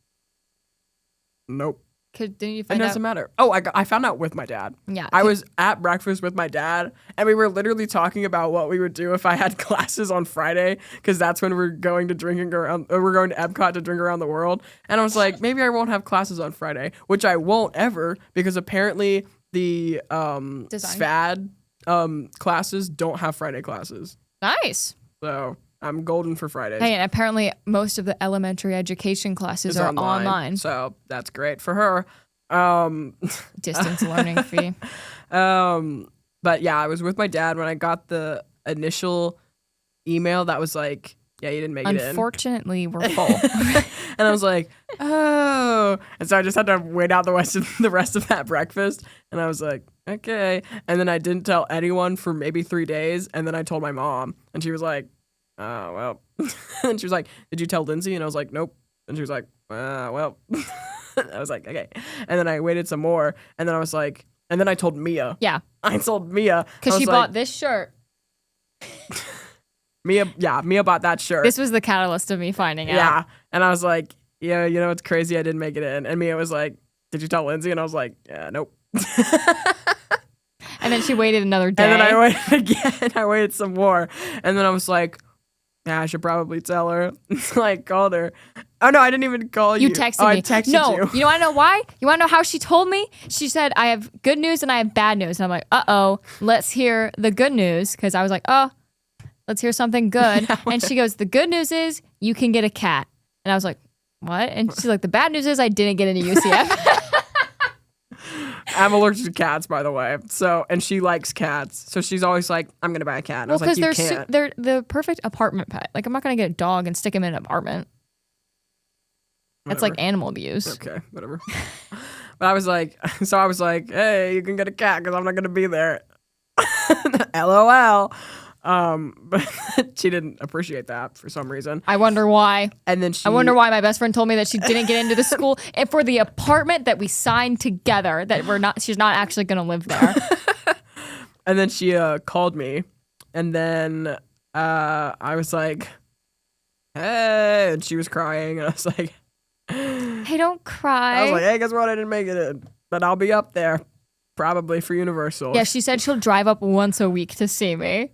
Didn't you find out? It doesn't matter. Oh, I found out with my dad. Yeah. I was at breakfast with my dad, and we were literally talking about what we would do if I had classes on Friday, because that's when we're going to we're going to Epcot to drink around the world. And I was like, maybe I won't have classes on Friday, which I won't ever, because apparently the SFAD classes don't have Friday classes. Nice. So I'm golden for Fridays. Hey, and apparently most of the elementary education classes are online. So that's great for her. Distance learning fee. But yeah, I was with my dad when I got the initial email that was like, yeah, you didn't make it in. Unfortunately, we're full. And I was like, oh. And so I just had to wait out the rest of that breakfast. And I was like, okay. And then I didn't tell anyone for maybe 3 days. And then I told my mom. And she was like, oh, well. And she was like, did you tell Linsey? And I was like, nope. And she was like, well. I was like, okay. And then I waited some more. And then I was like, and then I told Mia. Yeah. I told Mia. Because she bought this shirt. Mia bought that shirt. This was the catalyst of me finding out. Yeah. And I was like, yeah, it's crazy I didn't make it in. And Mia was like, did you tell Linsey? And I was like, yeah, nope. And then she waited another day. And then I waited again. I waited some more. And then I was like, yeah, I should probably tell her. So I called her. Oh, no, I didn't even call you. You texted me. I texted you. You want to know why? You want to know how she told me? She said, I have good news and I have bad news. And I'm like, uh-oh, let's hear the good news. Because I was like, oh, let's hear something good. And she goes, the good news is you can get a cat. And I was like, what? And she's like, the bad news is I didn't get into UCF. I'm allergic to cats, by the way. So, and she likes cats. So she's always like, I'm going to buy a cat. And I was like, you can't. They're the perfect apartment pet. Like, I'm not going to get a dog and stick him in an apartment. That's like animal abuse. Okay, whatever. But I was like, hey, you can get a cat because I'm not going to be there. LOL. But she didn't appreciate that for some reason. I wonder why. And then I wonder why my best friend told me that she didn't get into the school and for the apartment that we signed together that she's not actually going to live there. And then she called me, and then I was like, hey, and she was crying, and I was like, hey, don't cry. I was like, hey, guess what? I didn't make it in, but I'll be up there, probably for Universal. Yeah, she said she'll drive up once a week to see me.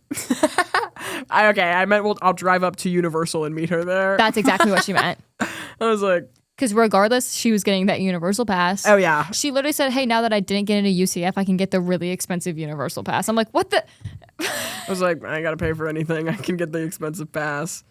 I meant, well, I'll drive up to Universal and meet her there. That's exactly what she meant. I was like, because regardless, she was getting that Universal pass. oh yeah. She literally said, hey, now that I didn't get into UCF, I can get the really expensive Universal pass. I'm like, what the? I was like, I ain't got to pay for anything. I can get the expensive pass.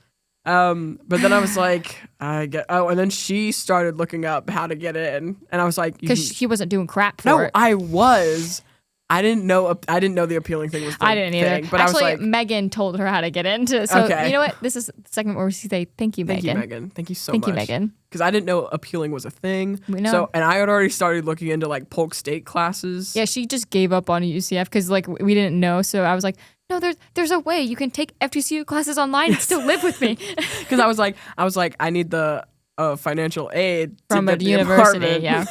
But then I was like, and then she started looking up how to get in. And I was like, because she wasn't doing crap for it. No, I was. I didn't know the appealing thing was the I didn't either. thing, but actually, I was like, Megan told her how to get into it. So okay. You know what? This is the segment where we say thank you, Megan. Thank you, Megan. Thank you so much. Thank you, Megan. Because I didn't know appealing was a thing. We know. So, and I had already started looking into like Polk State classes. Yeah, she just gave up on UCF because like we didn't know. So I was like, no, there's a way you can take FGCU classes online and still live with me. Because I was like, I need the financial aid from a university, yeah,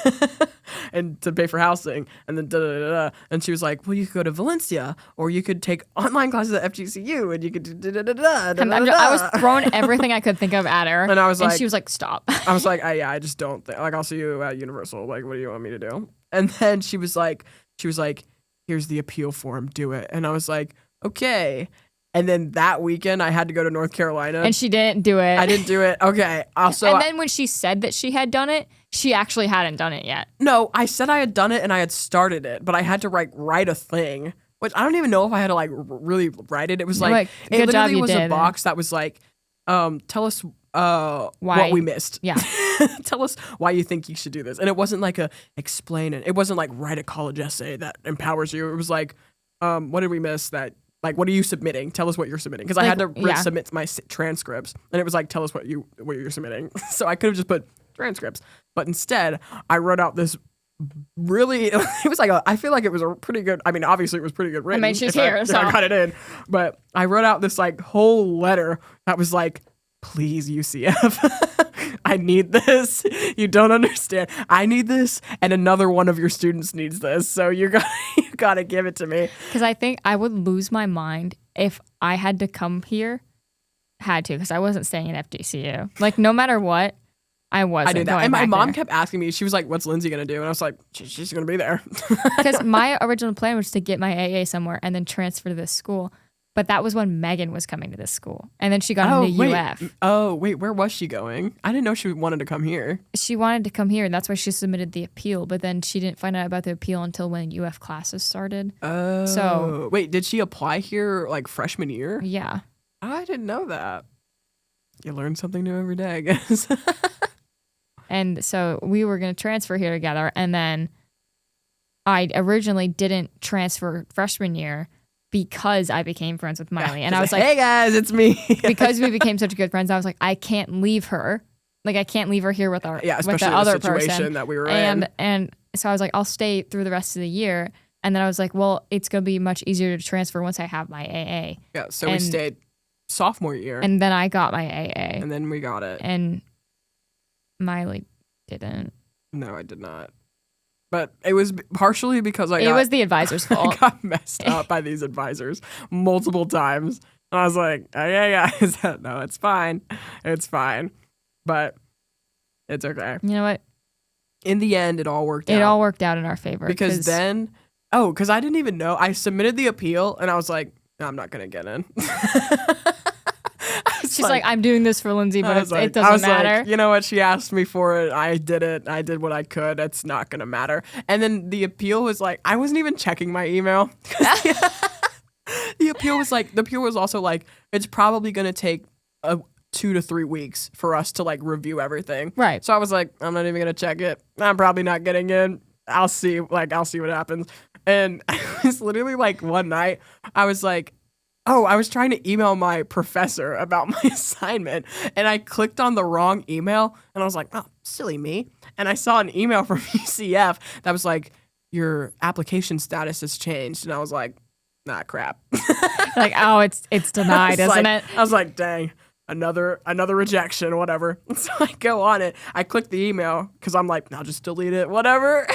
and to pay for housing, and then and she was like, well, you could go to Valencia, or you could take online classes at FGCU, and you could I was throwing everything I could think of at her, and I was like, she was like, stop. I was like, I just don't think, like, I'll see you at Universal. Like, what do you want me to do? And then she was like, here's the appeal form, do it. And I was like, okay. And then that weekend, I had to go to North Carolina. And she didn't do it. I didn't do it. Okay. Also, and then when she said that she had done it, she actually hadn't done it yet. No, I said I had done it and I had started it, but I had to write a thing, which I don't even know if I had to like really write it. It was like, it literally was a box that was like, tell us what we missed. Yeah. Tell us why you think you should do this. And it wasn't like explain it. It wasn't like write a college essay that empowers you. It was like, what did we miss that, like, what are you submitting? Tell us what you're submitting. Because I had to submit my transcripts. And it was like, tell us what you're submitting. So I could have just put transcripts. But instead, I wrote out this really, it was like, I feel like it was a pretty good, I mean, obviously it was pretty good written. I mean, she's here, so I got it in. But I wrote out this like whole letter that was like, please, UCF, I need this. You don't understand. I need this, and another one of your students needs this. So you got to give it to me. Because I think I would lose my mind if I had to come here. Because I wasn't staying at FGCU. Like, no matter what, I wasn't. I did that. Going and my back mom there. kept asking me, she was like, what's Linsey going to do? And I was like, she's going to be there. Because my original plan was to get my AA somewhere and then transfer to this school. But that was when Megan was coming to this school. And then she got into UF. Oh, wait, where was she going? I didn't know she wanted to come here. She wanted to come here, and that's why she submitted the appeal. But then she didn't find out about the appeal until when UF classes started. Oh. So, wait, did she apply here like freshman year? Yeah. I didn't know that. You learn something new every day, I guess. And so we were going to transfer here together. And then I originally didn't transfer freshman year because I became friends with Maile. And I was like, hey guys, it's me. Because we became such good friends, I was like, I can't leave her. Like, I can't leave her here with especially with the other situation person that we were in. And so I was like, I'll stay through the rest of the year. And then I was like, well, it's going to be much easier to transfer once I have my AA. Yeah, so we stayed sophomore year. And then I got my AA. And then we got it. And Maile didn't. No, I did not. But it was partially because it was the advisor's fault. I got messed up by these advisors multiple times. And I was like, okay, guys, no, it's fine. It's fine. But it's okay. You know what? In the end, it all worked out. It all worked out in our favor. Because then, because I didn't even know. I submitted the appeal, and I was like, no, I'm not going to get in. She's like, I'm doing this for Linsey, but it doesn't matter. Like, you know what? She asked me for it. I did it. I did what I could. It's not going to matter. And then the appeal was like, I wasn't even checking my email. The appeal was also like, it's probably going to take 2 to 3 weeks for us to like review everything. Right. So I was like, I'm not even going to check it. I'm probably not getting in. I'll see what happens. And I was literally like one night, I was like, I was trying to email my professor about my assignment, and I clicked on the wrong email, and I was like, oh, silly me. And I saw an email from UCF that was like, your application status has changed. And I was like, nah, crap. Like, oh, it's denied, isn't it? I was like, dang, another rejection, whatever. So I go on it. I click the email because I'm like, I'll just delete it, whatever.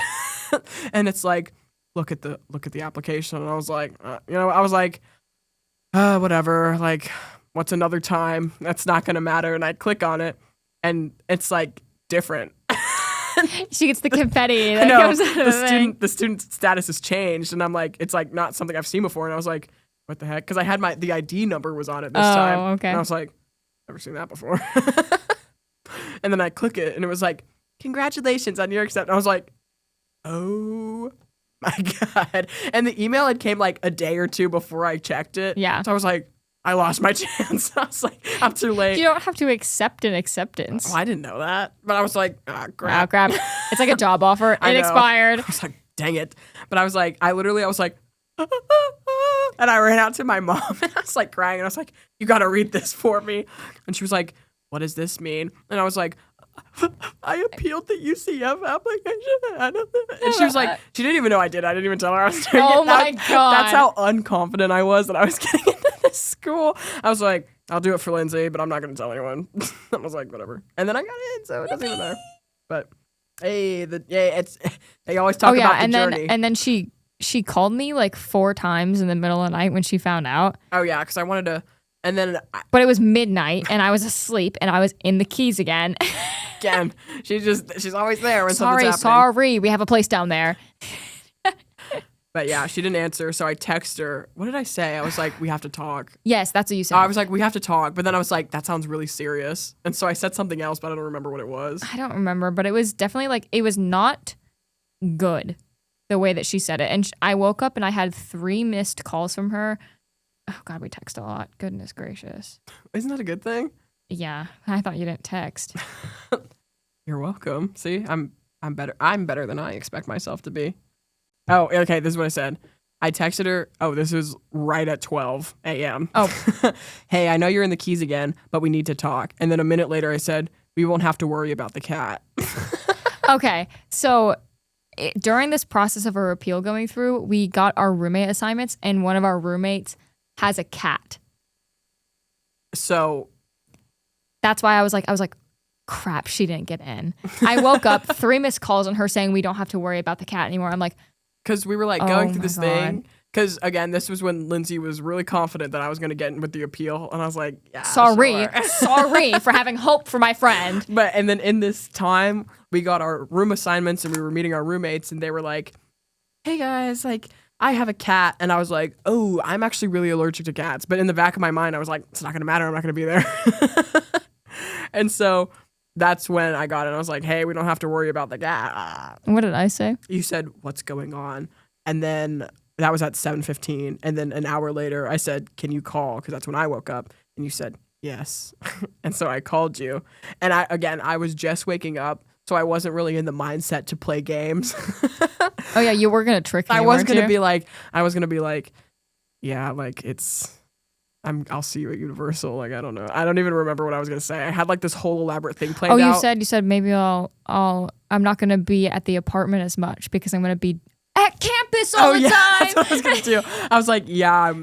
And it's like, look at the application. And I was like, whatever. Like, what's another time? That's not gonna matter. And I click on it, and it's like different. She gets the confetti. I know. The student status has changed, and I'm like, it's like not something I've seen before. And I was like, what the heck? Because I had the ID number was on it this time. Okay. And I was like, never seen that before. And then I click it, and it was like, congratulations on your acceptance. I was like, oh my God. And the email had came like a day or two before I checked it. Yeah. So I was like, I lost my chance. I was like, I'm too late. You don't have to accept an acceptance. Oh, I didn't know that. But I was like, crap. Oh, crap. It's like a job offer. It expired. I was like, dang it. But I was like, I was like, and I ran out to my mom, and I was like crying, and I was like, you got to read this for me. And she was like, what does this mean? And I was like, I appealed the UCF application. And she was like, she didn't even know I did. I didn't even tell her I was doing it. Oh my God. That's how unconfident I was that I was getting into this school. I was like, I'll do it for Linsey, but I'm not going to tell anyone. I was like, whatever. And then I got in, so it doesn't even matter. But hey, they always talk about the journey. And then she called me like 4 times in the middle of the night when she found out. Oh yeah, because I wanted to. And then, but it was midnight, and I was asleep, and I was in the Keys again. Again, she's always there when something's happening. Sorry, we have a place down there. But yeah, she didn't answer, so I text her. What did I say? I was like, we have to talk. Yes, that's what you said. I was like, we have to talk, but then I was like, that sounds really serious, and so I said something else, but I don't remember what it was. I don't remember, but it was definitely like it was not good the way that she said it, and I woke up and I had 3 missed calls from her. Oh God, we text a lot. Goodness gracious. Isn't that a good thing? Yeah, I thought you didn't text. You're welcome. See, I'm better. I'm better than I expect myself to be. Oh, okay. This is what I said. I texted her. Oh, this was right at 12 a.m. Oh, hey, I know you're in the Keys again, but we need to talk. And then a minute later, I said, we won't have to worry about the cat. Okay, so during this process of our appeal going through, we got our roommate assignments, and one of our roommates has a cat. So that's why I was like, crap, she didn't get in. I woke up 3 missed calls on her saying we don't have to worry about the cat anymore. I'm like, because we were like going through this thing. Because again, this was when Linsey was really confident that I was going to get in with the appeal, and I was like, yeah, sorry for having hope for my friend. But and then in this time, we got our room assignments, and we were meeting our roommates, and they were like, hey guys, like, I have a cat. And I was like, oh, I'm actually really allergic to cats. But in the back of my mind, I was like, it's not going to matter. I'm not going to be there. And so that's when I got it. I was like, hey, we don't have to worry about the cat. What did I say? You said, what's going on? And then that was at 7:15. And then an hour later, I said, can you call? Because that's when I woke up. And you said, yes. And so I called you. And I was just waking up. So I wasn't really in the mindset to play games. Oh yeah, you were gonna trick me. I was gonna be like, yeah, like I'll see you at Universal. Like I don't know. I don't even remember what I was gonna say. I had like this whole elaborate thing planned out. You said maybe I'm not gonna be at the apartment as much because I'm gonna be at campus all the time. That's what I was gonna do. I was like, yeah,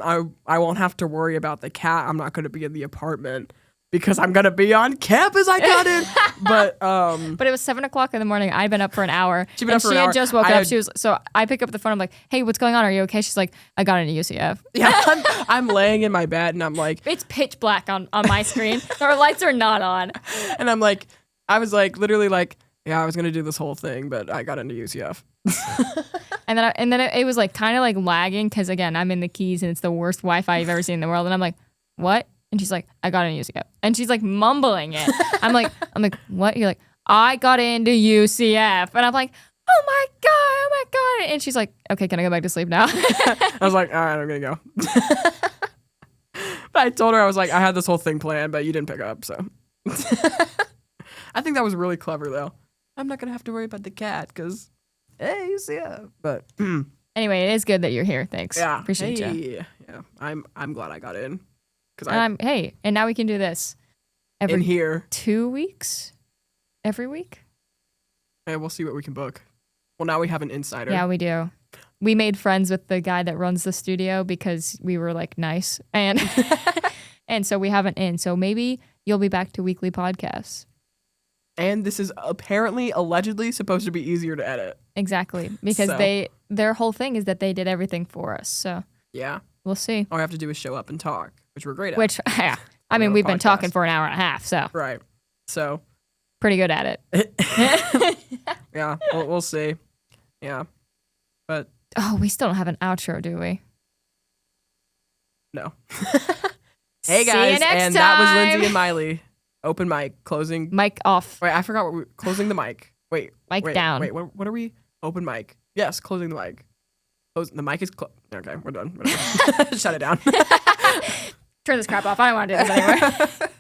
I won't have to worry about the cat. I'm not gonna be in the apartment. Because I'm gonna be on campus, I got in. But it was 7:00 in the morning. I'd been up for an hour. She'd been up for an hour. She had just woke up. So I pick up the phone. I'm like, hey, what's going on? Are you okay? She's like, I got into UCF. Yeah, I'm laying in my bed and I'm like, it's pitch black on my screen. Our lights are not on. And I'm like, I was like, literally like, yeah, I was gonna do this whole thing, but I got into UCF. And then it was like kind of like lagging because again, I'm in the Keys and it's the worst Wi-Fi you've ever seen in the world. And I'm like, what? And she's like, I got into UCF. And she's like mumbling it. I'm like, what? You're like, I got into UCF. And I'm like, oh my God. And she's like, okay, can I go back to sleep now? I was like, all right, I'm gonna go. But I told her, I was like, I had this whole thing planned, but you didn't pick up, so. I think that was really clever though. I'm not gonna have to worry about the cat because, hey, UCF. But anyway, it is good that you're here. Thanks. Yeah. Appreciate you. Yeah. I'm glad I got in. And now we can do this every in here 2 weeks, every week. Hey, we'll see what we can book. Well, now we have an insider. Yeah, we do. we made friends with the guy that runs the studio because we were like nice. And and so we have an in. So maybe you'll be back to weekly podcasts. And this is apparently, allegedly supposed to be easier to edit. Exactly. Because their whole thing is that they did everything for us. So yeah. We'll see. All we have to do is show up and talk, which we're great at. Which, yeah. I mean, we've been talking for an hour and a half, so. Right. So. Pretty good at it. Yeah. We'll see. Yeah. But. Oh, we still don't have an outro, do we? No. Hey, guys. And that was Linsey and Maile. Open mic. Closing. Mic off. Wait, I forgot what we were. Closing the mic. Wait. Mic down. Wait, what are we? Open mic. Yes, closing the mic. The mic is closed. Okay, we're done. Shut it down. Turn this crap off. I don't want to do this anymore.